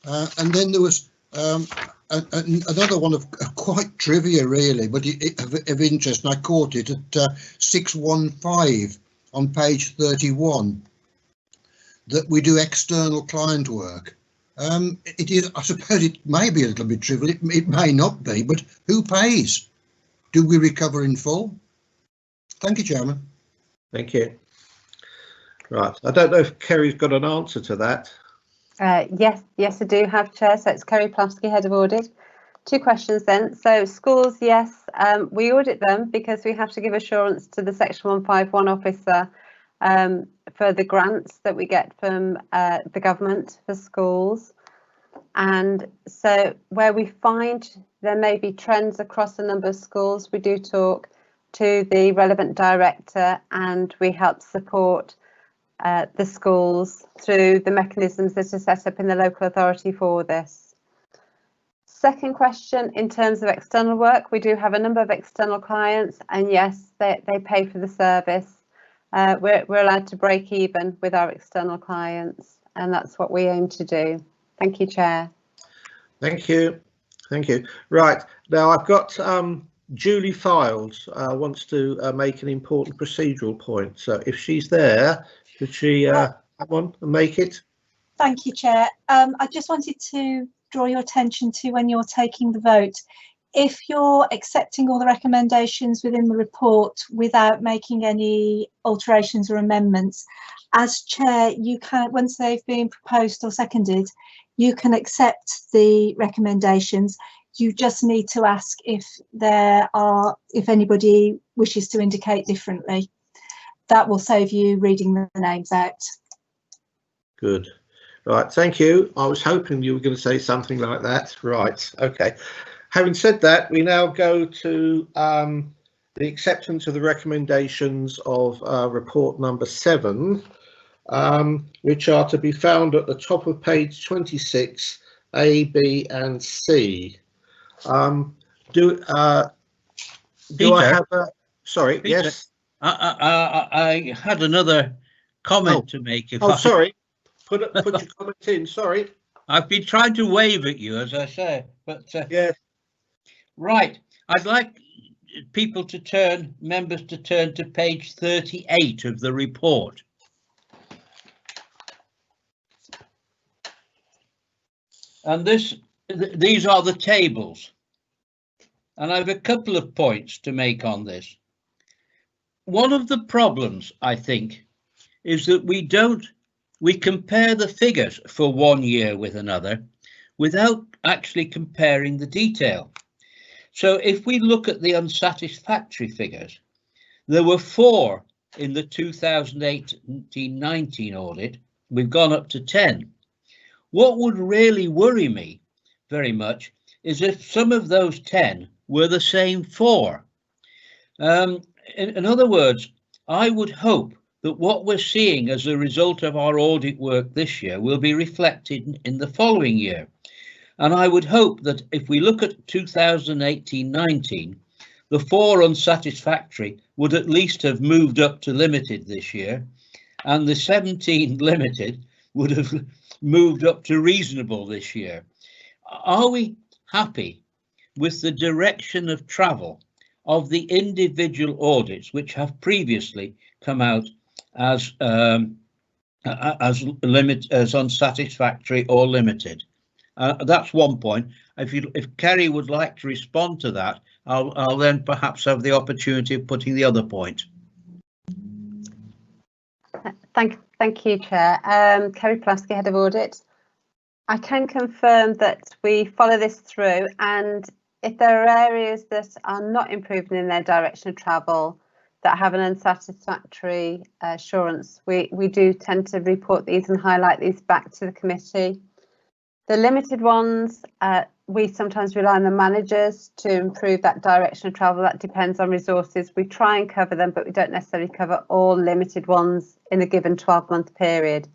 And then there was another one of quite trivia, really, but of interest, and I caught it at 615 on page 31, that we do external client work. It is, I suppose it may be a little bit trivial, it may not be, but who pays? Do we recover in full? Thank you, Chairman. Thank you. Right, I don't know if Kerry's got an answer to that. Yes, I do have, Chair. So it's Kerry Plofsky, Head of Audit. Two questions then. So schools, yes, we audit them because we have to give assurance to the Section 151 officer for the grants that we get from the government for schools. And so where we find there may be trends across a number of schools, we do talk to the relevant director and we help support the schools through the mechanisms that are set up in the local authority for this. Second question, in terms of external work, we do have a number of external clients, and yes, they pay for the service. We're allowed to break even with our external clients, and that's what we aim to do. Thank you, Chair. Thank you. Thank you. Right, now I've got Julie Files wants to make an important procedural point. So if she's there, could she come on and make it? Thank you, Chair. I just wanted to draw your attention to when you're taking the vote. If you're accepting all the recommendations within the report without making any alterations or amendments, as Chair, you can, once they've been proposed or seconded, you can accept the recommendations. You just need to ask if anybody wishes to indicate differently. That will save you reading the names out. Good. Right, thank you. I was hoping you were going to say something like that. Right, okay. Having said that, we now go to the acceptance of the recommendations of report number 7, which are to be found at the top of page 26, A, B and C. Do I have a... Sorry, Peter, yes? I had another comment to make. Sorry. Put your comment in, sorry. I've been trying to wave at you, as I say, but yeah. Right. I'd like members to turn to page 38 of the report. And these are the tables. And I have a couple of points to make on this. One of the problems, I think, is that we compare the figures for one year with another without actually comparing the detail. So if we look at the unsatisfactory figures, there were 4 in the 2018-19 audit. We've gone up to 10. What would really worry me very much is if some of those 10 were the same 4. In other words, I would hope that what we're seeing as a result of our audit work this year will be reflected in the following year. And I would hope that if we look at 2018-19, the 4 unsatisfactory would at least have moved up to limited this year, and the 17 limited would have moved up to reasonable this year. Are we happy with the direction of travel of the individual audits which have previously come out as unsatisfactory or limited? That's one point. If Kerry would like to respond to that, I'll then perhaps have the opportunity of putting the other point. Thank you, Chair. Kerry Pulaski, Head of Audit. I can confirm that we follow this through, and if there are areas that are not improving in their direction of travel, that have an unsatisfactory assurance, we do tend to report these and highlight these back to the committee. The limited ones, we sometimes rely on the managers to improve that direction of travel. That depends on resources. We try and cover them, but we don't necessarily cover all limited ones in a given 12-month period.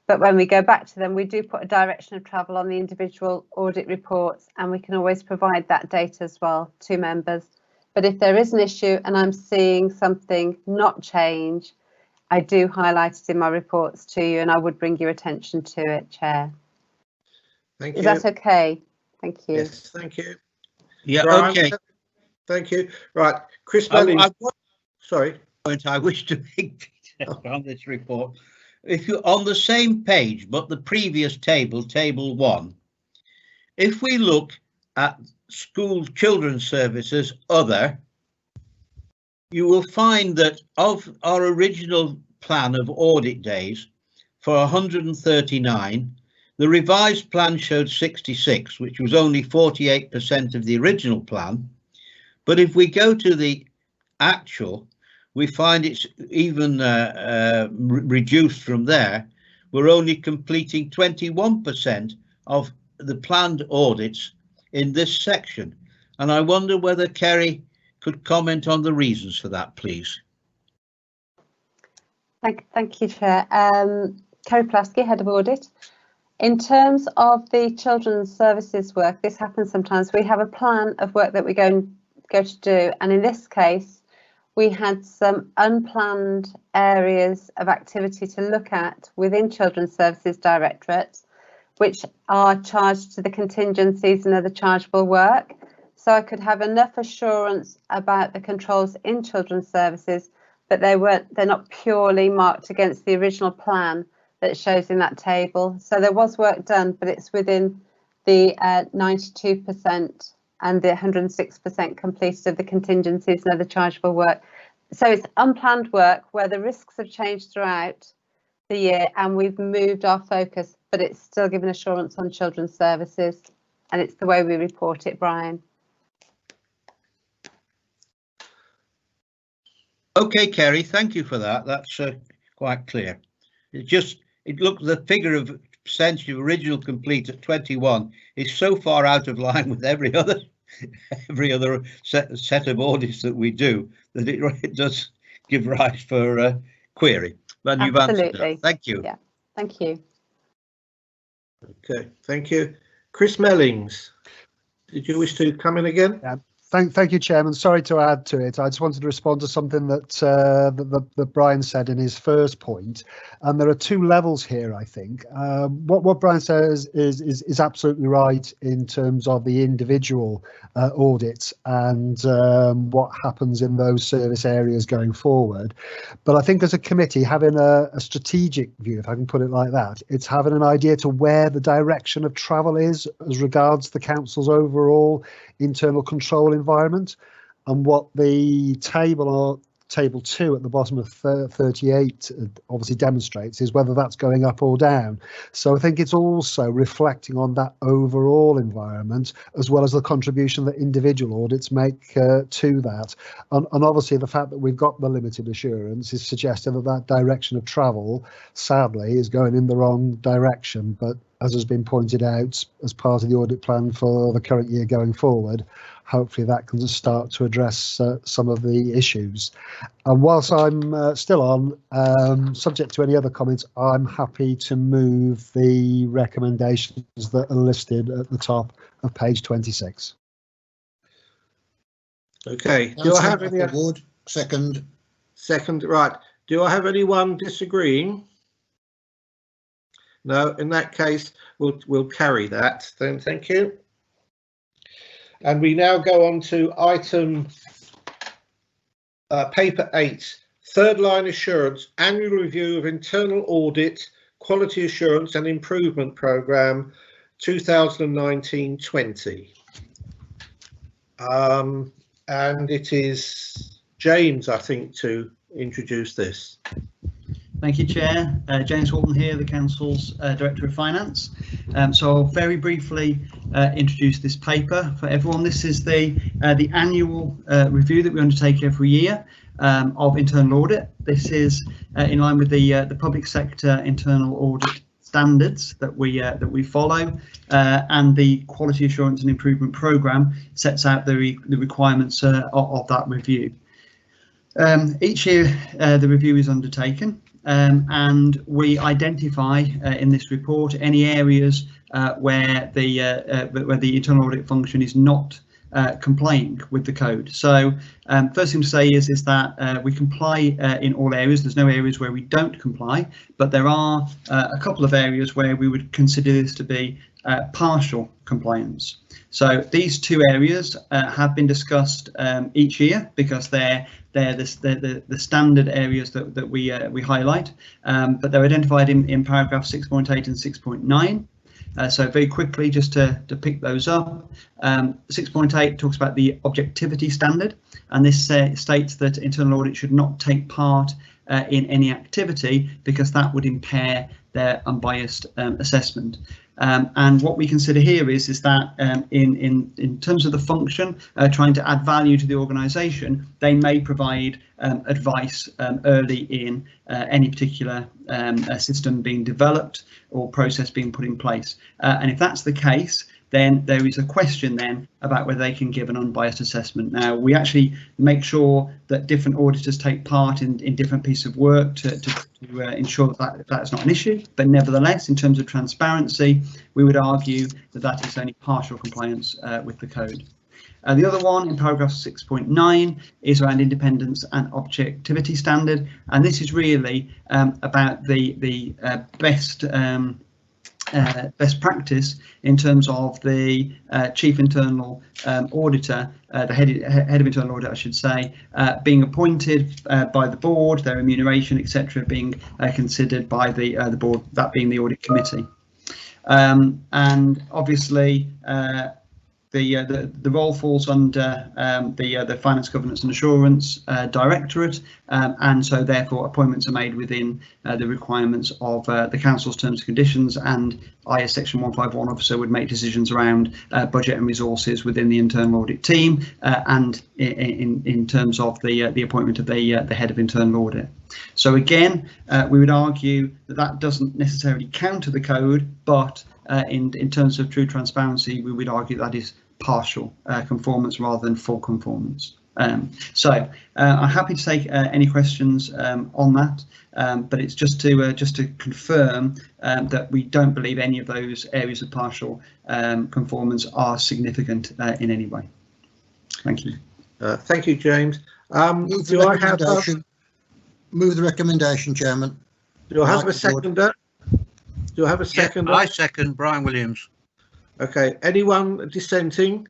But when we go back to them, we do put a direction of travel on the individual audit reports, and we can always provide that data as well to members. But if there is an issue and I'm seeing something not change, I do highlight it in my reports to you, and I would bring your attention to it, Chair. Thank you. Is that okay? Thank you. Yes, thank you. Yeah, Brian, okay. Thank you. Right, Chris Mellings. Sorry. Point I wish to make on this report. If you're on the same page, but the previous table, table 1, if we look at school children's services other, you will find that of our original plan of audit days for 139, the revised plan showed 66, which was only 48% of the original plan. But if we go to the actual, we find it's even reduced from there. We're only completing 21% of the planned audits in this section. And I wonder whether Kerry could comment on the reasons for that, please. Thank you, Chair. Kerry Pulaski, Head of Audit. In terms of the children's services work, this happens sometimes. We have a plan of work that we're going to do, and in this case, we had some unplanned areas of activity to look at within Children's Services Directorate, which are charged to the contingencies and other chargeable work. So I could have enough assurance about the controls in children's services, but they're not purely marked against the original plan. that shows in that table. So there was work done, but it's within the 92% and the 106% completed of the contingencies and other chargeable work. So it's unplanned work where the risks have changed throughout the year and we've moved our focus, but it's still given assurance on children's services, and it's the way we report it, Brian. Okay, Kerry, thank you for that. That's quite clear. It looks, the figure of percentage of original complete at 21 is so far out of line with every other set of audits that we do that it does give rise for query. But you've answered that. Thank you. Yeah, thank you. Okay, thank you. Chris Mellings, did you wish to come in again? Yeah. Thank you, Chairman. Sorry to add to it. I just wanted to respond to something that that Brian said in his first point. And there are two levels here, I think. What Brian says is absolutely right in terms of the individual audits and what happens in those service areas going forward. But I think as a committee, having a strategic view, if I can put it like that, it's having an idea to where the direction of travel is as regards the council's overall internal control environment, and what the table 2 at the bottom of 38 obviously demonstrates is whether that's going up or down. So I think it's also reflecting on that overall environment as well as the contribution that individual audits make to that. And obviously the fact that we've got the limited assurance is suggesting that that direction of travel sadly is going in the wrong direction. But as has been pointed out as part of the audit plan for the current year going forward, hopefully that can start to address some of the issues. And whilst I'm still on, subject to any other comments, I'm happy to move the recommendations that are listed at the top of page 26. Okay, do I have any? Second. Second, right. Do I have anyone disagreeing? No, in that case, we'll carry that. Then thank you. And we now go on to item paper 8, third line assurance, annual review of internal audit, quality assurance and improvement programme 2019-20. And it is James, I think, to introduce this. Thank you, Chair. James Walton here, the Council's Director of Finance. So I'll very briefly introduce this paper for everyone. This is the annual review that we undertake every year of internal audit. This is in line with the public sector internal audit standards that we follow, and the quality assurance and improvement programme sets out the requirements of that review. Each year the review is undertaken. And we identify in this report any areas where the internal audit function is not complying with the code. So first thing to say is that we comply in all areas. There's no areas where we don't comply, but there are a couple of areas where we would consider this to be partial compliance. So these two areas have been discussed each year because they're the standard areas that we highlight, but they're identified in paragraph 6.8 and 6.9. So very quickly, just to pick those up, 6.8 talks about the objectivity standard, and this states that internal audit should not take part in any activity because that would impair their unbiased assessment. And what we consider here is that in terms of the function, trying to add value to the organisation, they may provide advice early in any particular system being developed or process being put in place. And if that's the case, then there is a question then about whether they can give an unbiased assessment. Now, we actually make sure that different auditors take part in different pieces of work to ensure that that's not an issue. But nevertheless, in terms of transparency, we would argue that that is only partial compliance with the code. The other one in paragraph 6.9 is around independence and objectivity standard, and this is really about the best best practice in terms of the chief internal auditor, the head of internal audit, I should say, being appointed by the board, their remuneration, etc., being considered by the board, that being the audit committee. And obviously, the role falls under the Finance Governance and Assurance Directorate, and so therefore appointments are made within the requirements of the Council's terms and conditions, and IS Section 151 officer would make decisions around budget and resources within the internal audit team, and in terms of the appointment of the head of internal audit. So again, we would argue that that doesn't necessarily counter the code, but in terms of true transparency, we would argue that is partial conformance rather than full conformance. So I'm happy to take any questions on that, but it's just to confirm that we don't believe any of those areas of partial conformance are significant in any way. Thank you. Thank you, James. Move the recommendation, Chairman. Do I have a seconder? Do I have a seconder? I second Brian Williams. Okay, anyone dissenting?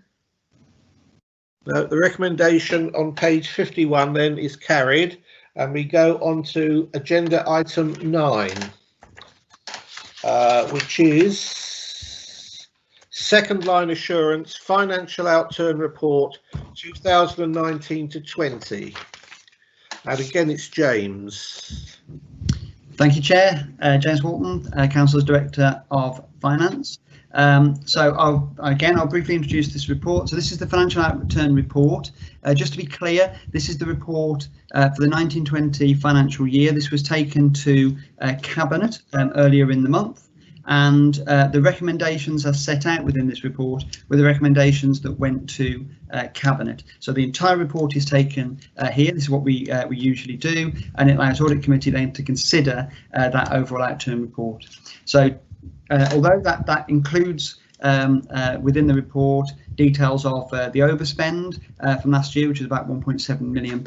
No, the recommendation on page 51 then is carried, and we go on to agenda item 9, which is second line assurance financial outturn report 2019 to 20. And again, it's James. Thank you, Chair. James Walton, Council's Director of Finance. So I'll briefly introduce this report. So this is the financial outturn report. Just to be clear, this is the report for the 1920 financial year. This was taken to Cabinet earlier in the month, and the recommendations are set out within this report were the recommendations that went to Cabinet. So the entire report is taken here. This is what we usually do, and it allows Audit Committee then to consider that overall outturn report. So although that includes within the report details of the overspend from last year, which is about £1.7 million,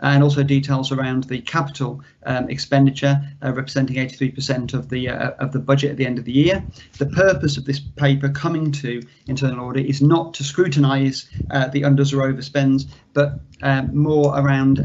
and also details around the capital expenditure representing 83% of the budget at the end of the year. The purpose of this paper coming to internal audit is not to scrutinise the unders or overspends, but more around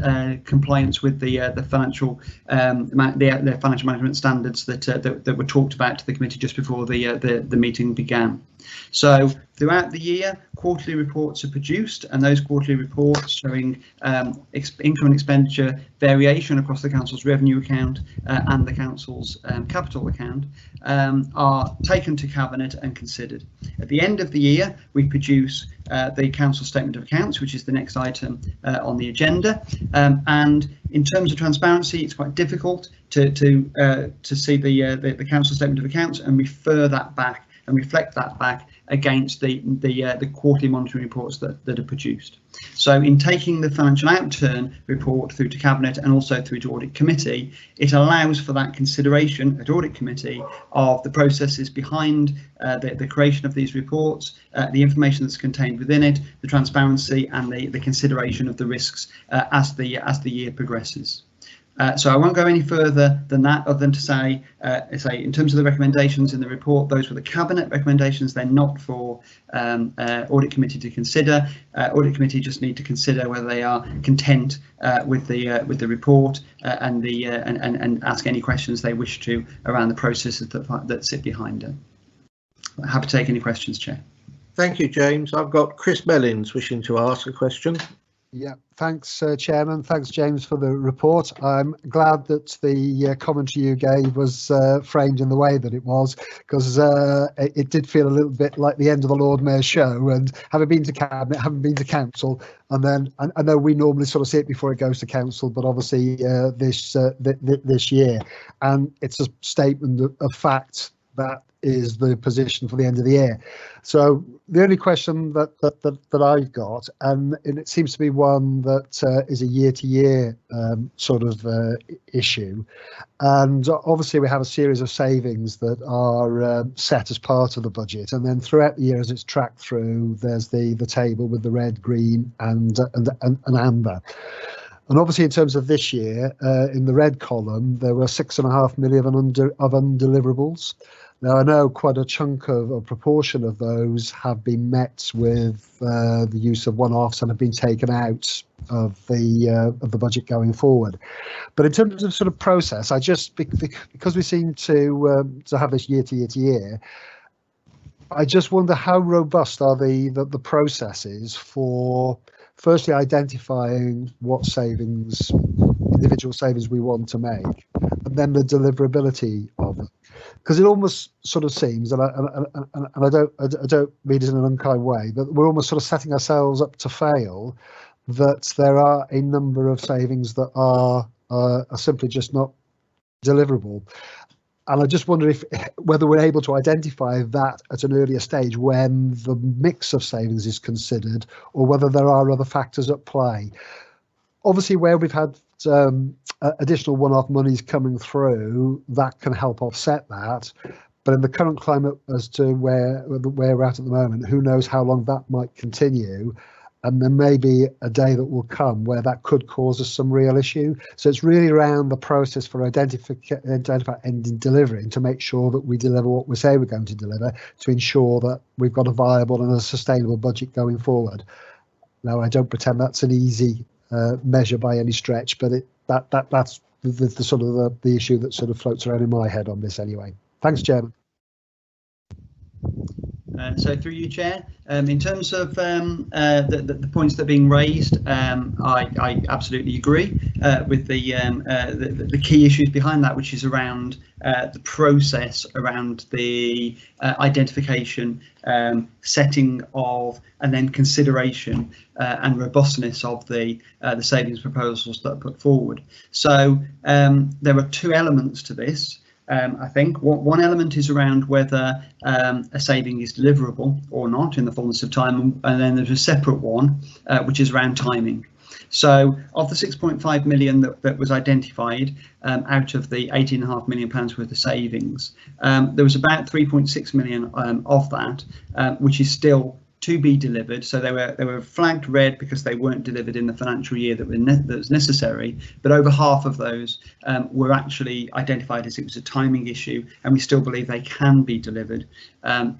compliance with the financial the financial management standards that were talked about to the committee just before the meeting began. So throughout the year, quarterly reports are produced, and those quarterly reports showing income and expenditure variation across the council's revenue account and the council's capital account are taken to Cabinet and considered. At the end of the year, we produce the council statement of accounts, which is the next item on the agenda. And in terms of transparency, it's quite difficult to see the council statement of accounts and refer that back and reflect that back against the quarterly monitoring reports that are produced. So in taking the financial outturn report through to Cabinet and also through to Audit Committee, it allows for that consideration at Audit Committee of the processes behind the creation of these reports, the information that's contained within it, the transparency and the consideration of the risks as the year progresses. So I won't go any further than that, other than to say, in terms of the recommendations in the report, those were the Cabinet recommendations. They're not for Audit Committee to consider. Audit Committee just need to consider whether they are content with the report and ask any questions they wish to around the processes that sit behind it. I'm happy to take any questions, Chair. Thank you, James. I've got Chris Mellins wishing to ask a question. Yeah, thanks, Chairman. Thanks, James, for the report. I'm glad that the commentary you gave was framed in the way that it was, because it did feel a little bit like the end of the Lord Mayor's show. And having been to Cabinet, having been to Council, and then I know we normally sort of see it before it goes to Council, but obviously this year, and it's a statement of fact that is the position for the end of the year. So the only question that I've got, and it seems to be one that is a year-to-year sort of issue, and obviously we have a series of savings that are set as part of the budget, and then throughout the year as it's tracked through, there's the table with the red, green and amber. And obviously, in terms of this year, in the red column, there were £6.5 million of undeliverables. Now, I know quite a chunk of a proportion of those have been met with the use of one-offs and have been taken out of the budget going forward. But in terms of sort of process, I just because we seem to have this year to year to year, I just wonder how robust are the processes for firstly identifying what savings, individual savings we want to make, and then the deliverability of it. Because it almost sort of seems, and I don't mean it in an unkind way, but we're almost sort of setting ourselves up to fail. That there are a number of savings that are simply just not deliverable. And I just wonder whether we're able to identify that at an earlier stage when the mix of savings is considered, or whether there are other factors at play. Obviously, where we've had additional one-off monies coming through, that can help offset that. But in the current climate, as to where we're at the moment, who knows how long that might continue. And there may be a day that will come where that could cause us some real issue. So it's really around the process for identifying and delivering to make sure that we deliver what we say we're going to deliver, to ensure that we've got a viable and a sustainable budget going forward. Now, I don't pretend that's an easy measure by any stretch, but that's the sort of the issue that sort of floats around in my head on this anyway. Thanks, Chairman. So through you, Chair, in terms of the points that are being raised, I absolutely agree with the key issues behind that, which is around the process around the identification, setting of, and then consideration and robustness of the savings proposals that are put forward. So there are two elements to this. I think one element is around whether a saving is deliverable or not in the fullness of time, and then there's a separate one which is around timing. So of the 6.5 million that was identified out of the £18.5 million worth of savings, there was about 3.6 million of that which is still to be delivered. So they were flagged red because they weren't delivered in the financial year that was necessary, but over half of those were actually identified as it was a timing issue, and we still believe they can be delivered.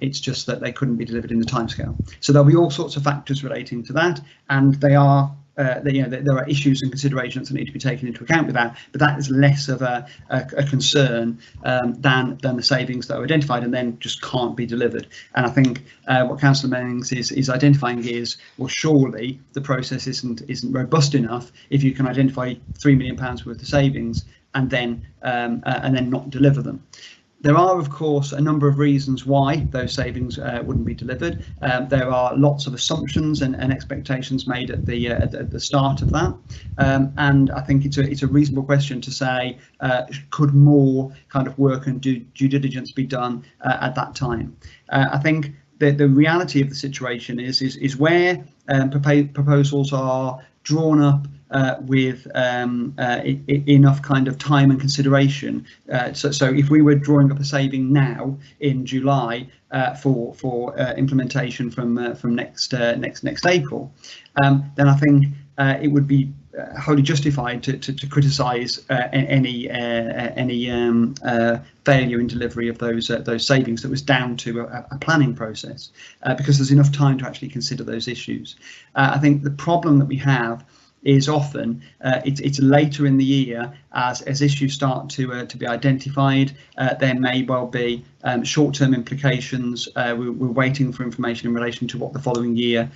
It's just that they couldn't be delivered in the timescale. So there'll be all sorts of factors relating to that, and they are there are issues and considerations that need to be taken into account with that, but that is less of a concern than the savings that are identified and then just can't be delivered. And I think what Councillor Mennings is identifying is, well, surely the process isn't robust enough if you can identify £3 million worth of savings and then not deliver them. There are, of course, a number of reasons why those savings wouldn't be delivered. There are lots of assumptions and expectations made at the start of that, and I think it's a reasonable question to say, could more kind of work and due diligence be done at that time? I think the reality of the situation is where proposals are drawn up with enough kind of time and consideration. So if we were drawing up a saving now in July for implementation from next April, then I think it would be wholly justified to criticise any failure in delivery of those savings that was down to a planning process, because there's enough time to actually consider those issues. I think the problem that we have is often it's later in the year as issues start to be identified. There may well be short-term implications. We're waiting for information in relation to what the following year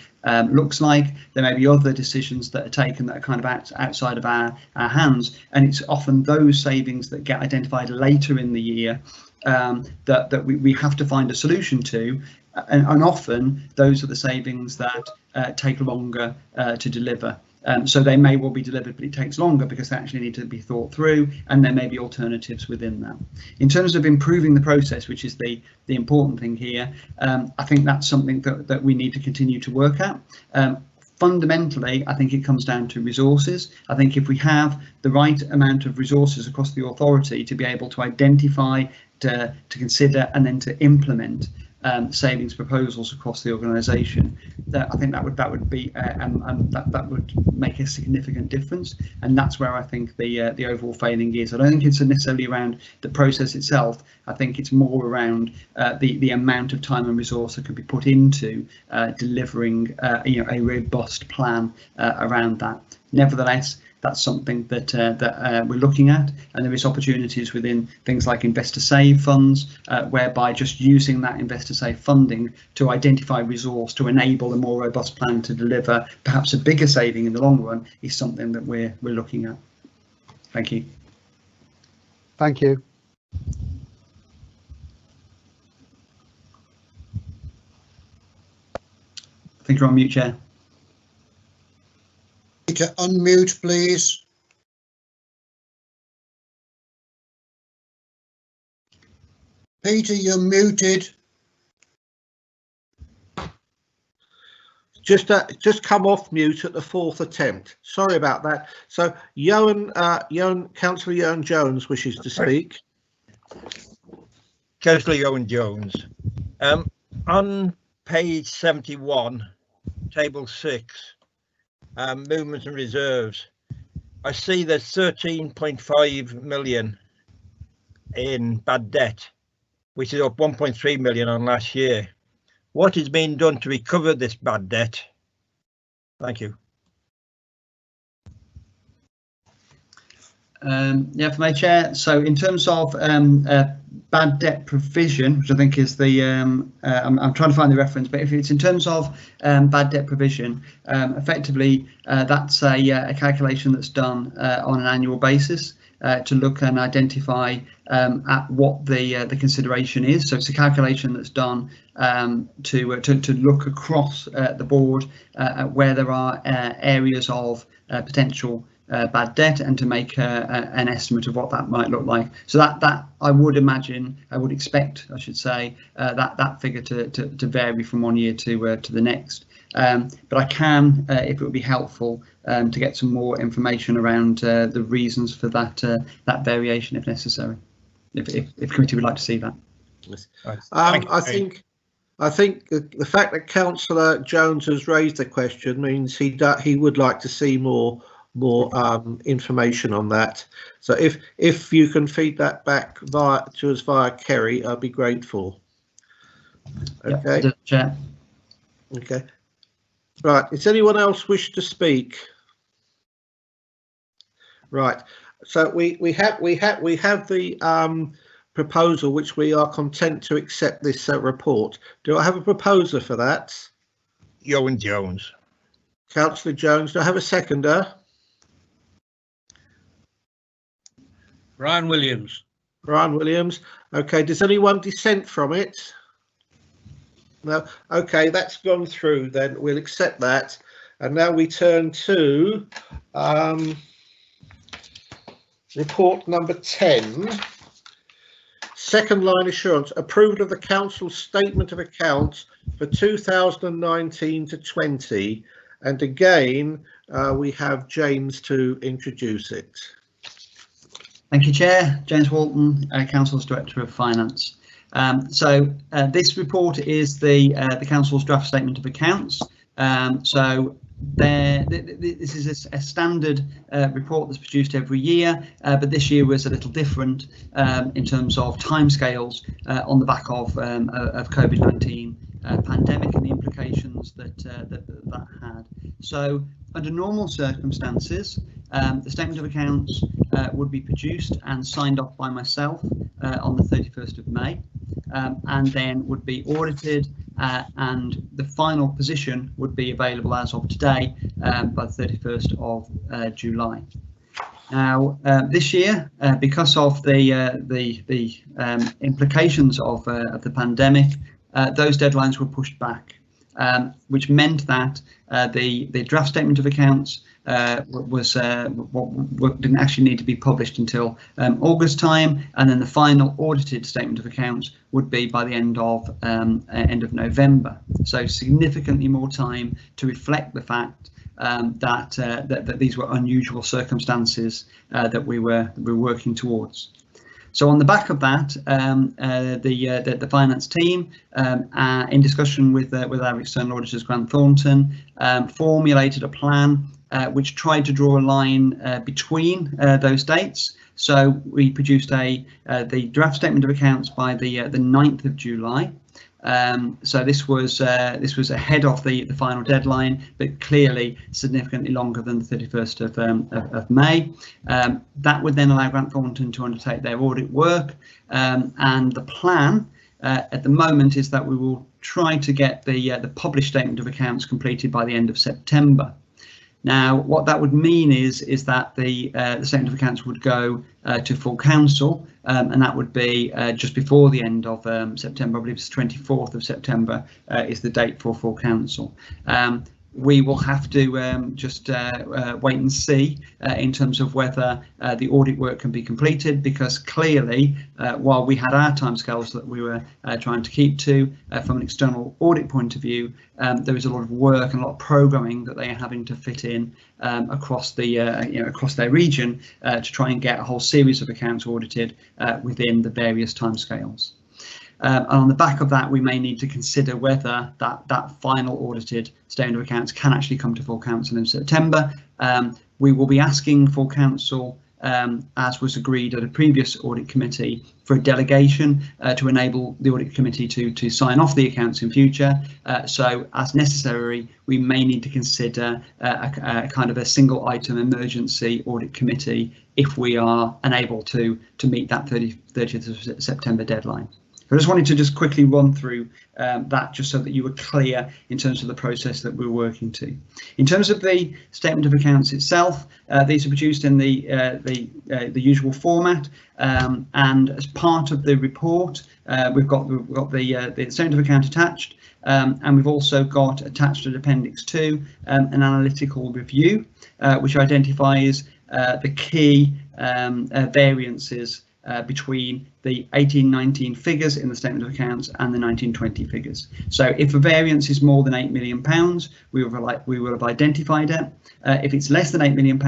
looks like. There may be other decisions that are taken that are kind of outside of our hands, and it's often those savings that get identified later in the year that we have to find a solution to. And often those are the savings that take longer to deliver. So they may well be delivered, but it takes longer because they actually need to be thought through, and there may be alternatives within that. In terms of improving the process, which is the important thing here, I think that's something that we need to continue to work at. Fundamentally, I think it comes down to resources. I think if we have the right amount of resources across the authority to be able to identify, to consider, and then to implement savings proposals across the organisation, I think that would be that would make a significant difference, and that's where I think the overall failing is. I don't think it's necessarily around the process itself. I think it's more around the amount of time and resource that could be put into delivering a robust plan around that. Nevertheless, that's something that we're looking at, and there is opportunities within things like investor save funds, whereby just using that investor save funding to identify resource to enable a more robust plan to deliver perhaps a bigger saving in the long run is something that we're looking at. Thank you. Thank you. I think you're on mute, Chair. Peter, unmute, please. Peter, you're muted. Just come off mute at the 4th attempt. Sorry about that. So Councillor Owen Jones wishes to speak. Councillor Owen Jones. On page 71, table 6, movements and reserves, I see there's 13.5 million in bad debt, which is up 1.3 million on last year. What is being done to recover this bad debt? Thank you. Yeah, for my chair. So in terms of bad debt provision, which I think is the I'm trying to find the reference, but if it's in terms of bad debt provision, effectively that's a calculation that's done on an annual basis to look and identify at what the consideration is. So it's a calculation that's done to look across the board at where there are areas of potential bad debt, and to make an estimate of what that might look like. So that I would expect, I should say, that figure to vary from one year to the next. But I can, if it would be helpful, to get some more information around the reasons for that variation, if necessary, if committee would like to see that. Yes. I think the fact that Councillor Jones has raised the question means he would like to see more information on that. So if you can feed that back to us via Kerry, I'd be grateful. Okay. Yep, Chair. Okay. Right. Does anyone else wish to speak? Right. So we have the proposal, which we are content to accept this report. Do I have a proposer for that? Owen Jones. Councillor Jones. Do I have a seconder? Brian Williams. Brian Williams. Okay. Does anyone dissent from it? No. Okay, that's gone through. Then we'll accept that. And now we turn to report number 10. Second line assurance. Approval of the council's statement of accounts for 2019 to 20. And again, we have James to introduce it. Thank you, Chair. James Walton, Council's Director of Finance. So this report is the Council's draft statement of accounts. This is a standard report that's produced every year, but this year was a little different in terms of timescales on the back of COVID-19 pandemic and the implications that had. So under normal circumstances, the statement of accounts would be produced and signed off by myself on the 31st of May, and then would be audited, and the final position would be available as of today by the 31st of July. Now, this year, because of the implications of the pandemic, those deadlines were pushed back, which meant that the draft statement of accounts didn't actually need to be published until August time, and then the final audited statement of accounts would be by the end of November. So significantly more time to reflect the fact that these were unusual circumstances that we were working towards. So on the back of that, the finance team, in discussion with our external auditors, Grant Thornton, formulated a plan which tried to draw a line between those dates. So we produced the draft statement of accounts by the 9th of July. So this was ahead of the final deadline, but clearly significantly longer than the 31st of May. That would then allow Grant Thornton to undertake their audit work, and the plan at the moment is that we will try to get the published statement of accounts completed by the end of September. Now, what that would mean is that the statement of accounts would go to full council, and that would be just before the end of September. I believe it's 24th of September is the date for full council. We will have to just wait and see in terms of whether the audit work can be completed, because clearly, while we had our timescales that we were trying to keep to from an external audit point of view, there is a lot of work and a lot of programming that they are having to fit in across the across their region to try and get a whole series of accounts audited within the various timescales. And on the back of that, we may need to consider whether that final audited statement of accounts can actually come to full council in September. We will be asking full council, as was agreed at a previous audit committee, for a delegation to enable the audit committee to sign off the accounts in future. So as necessary, we may need to consider a kind of a single item emergency audit committee if we are unable to meet that 30th of September deadline. I just wanted to just quickly run through that, just so that you were clear in terms of the process that we're working to. In terms of the statement of accounts itself, these are produced in the usual format, and as part of the report, we've got the statement of account attached, and we've also got attached to Appendix 2 an analytical review, which identifies the key variances between the 18-19 figures in the statement of accounts and the 19-20 figures. So if a variance is more than £8 million, we will have identified it. If it's less than £8 million,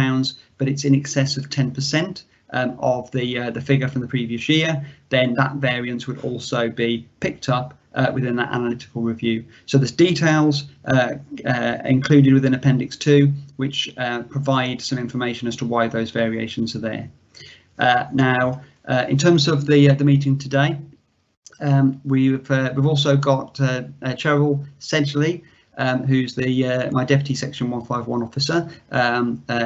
but it's in excess of 10% of the figure from the previous year, then that variance would also be picked up within that analytical review. So there's details included within Appendix 2, which provide some information as to why those variations are there. Now, in terms of the meeting today, we've also got Cheryl Sedgley, who's my deputy Section 151 officer,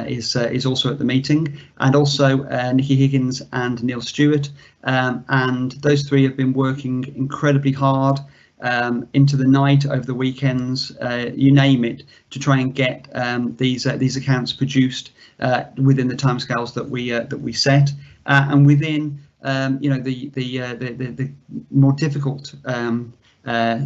is also at the meeting, and also Nikki Higgins and Neil Stewart, and those three have been working incredibly hard into the night, over the weekends, you name it, to try and get these accounts produced within the timescales that we set, and within the more difficult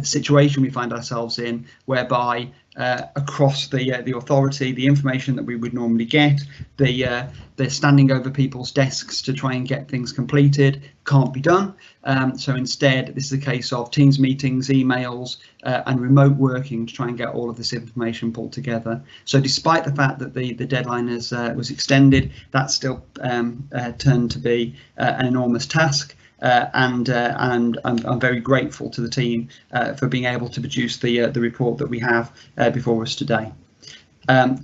situation we find ourselves in, whereby across the authority, the information that we would normally get, they're standing over people's desks to try and get things completed, can't be done. So instead, this is a case of Teams meetings, emails, and remote working to try and get all of this information pulled together. So despite the fact that the deadline was extended, that's still turned to be an enormous task. And I'm very grateful to the team for being able to produce the report that we have before us today.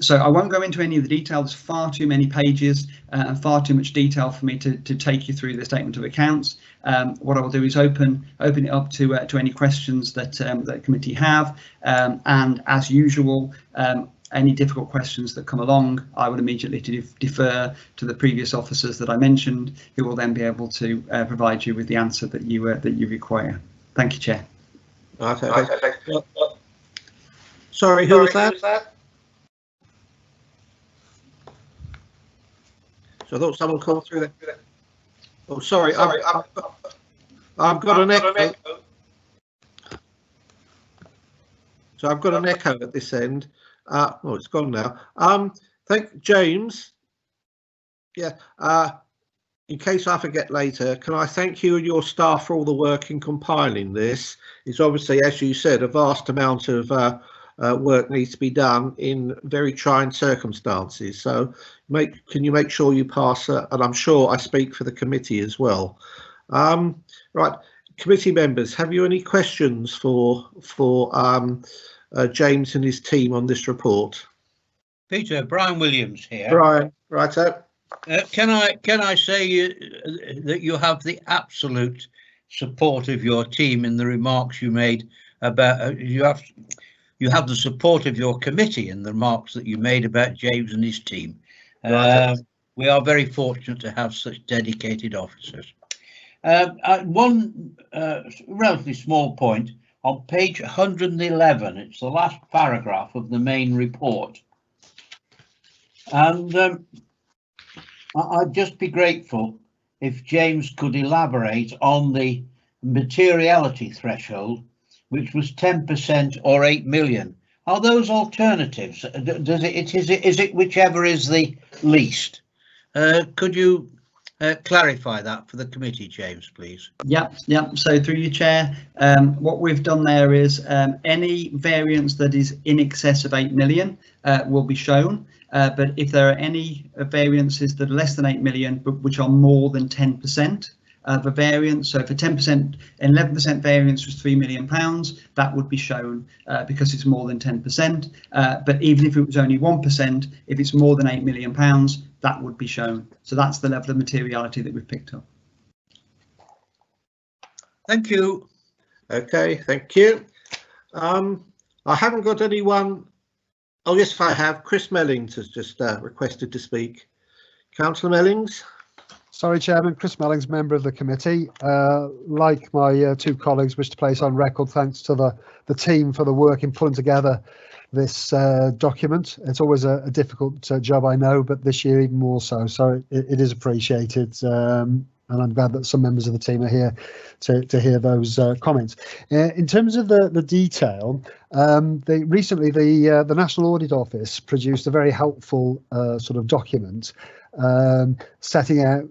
So I won't go into any of the detail. There's far too many pages and far too much detail for me to take you through the statement of accounts. What I will do is open it up to any questions that the committee have, and as usual, any difficult questions that come along, I will immediately defer to the previous officers that I mentioned, who will then be able to provide you with the answer that you require. Thank you, Chair. Okay. Sorry, who was that? So I thought someone called through there. Oh, sorry, I've got an echo. So I've got an echo at this end. Oh, it's gone now. Thank James. Yeah. In case I forget later, can I thank you and your staff for all the work in compiling this? It's obviously, as you said, a vast amount of work needs to be done in very trying circumstances. So can you make sure you pass, and I'm sure I speak for the committee as well. Right, committee members, have you any questions for James and his team on this report? Peter, Brian Williams here. Brian, righto. Can I say that you have the absolute support of your team in the remarks you made about you have the support of your committee in the remarks that you made about James and his team. We are very fortunate to have such dedicated officers. One relatively small point on page 111. It's the last paragraph of the main report, and I'd just be grateful if James could elaborate on the materiality threshold, which was 10% or 8 million. Are those alternatives? Is it whichever is the least? Could you clarify that for the committee, James, please? Yep. So through your chair, what we've done there is any variance that is in excess of 8 million will be shown. But if there are any variances that are less than 8 million, but which are more than 10% of a variance, so if a 10%, 11% variance was £3 million, that would be shown because it's more than 10%. But even if it was only 1%, if it's more than £8 million, that would be shown. So that's the level of materiality that we've picked up. Thank you. Okay, thank you. I haven't got anyone. Oh, yes, I have. Chris Mellings has just requested to speak. Councillor Mellings. Sorry, Chairman. Chris Mellings, member of the committee. Like my two colleagues, wish to place on record thanks to the team for the work in pulling together this document. It's always a difficult job, I know, but this year even more so. So it is appreciated. And I'm glad that some members of the team are here to hear those comments. In terms of the detail, recently the National Audit Office produced a very helpful sort of document setting out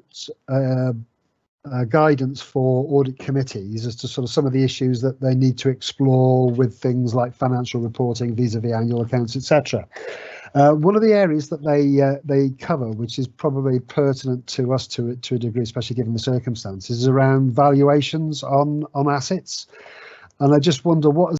guidance for audit committees as to sort of some of the issues that they need to explore with things like financial reporting, vis-a-vis annual accounts, etc. One of the areas that they cover, which is probably pertinent to us to a degree, especially given the circumstances, is around valuations on assets. And I just wonder, what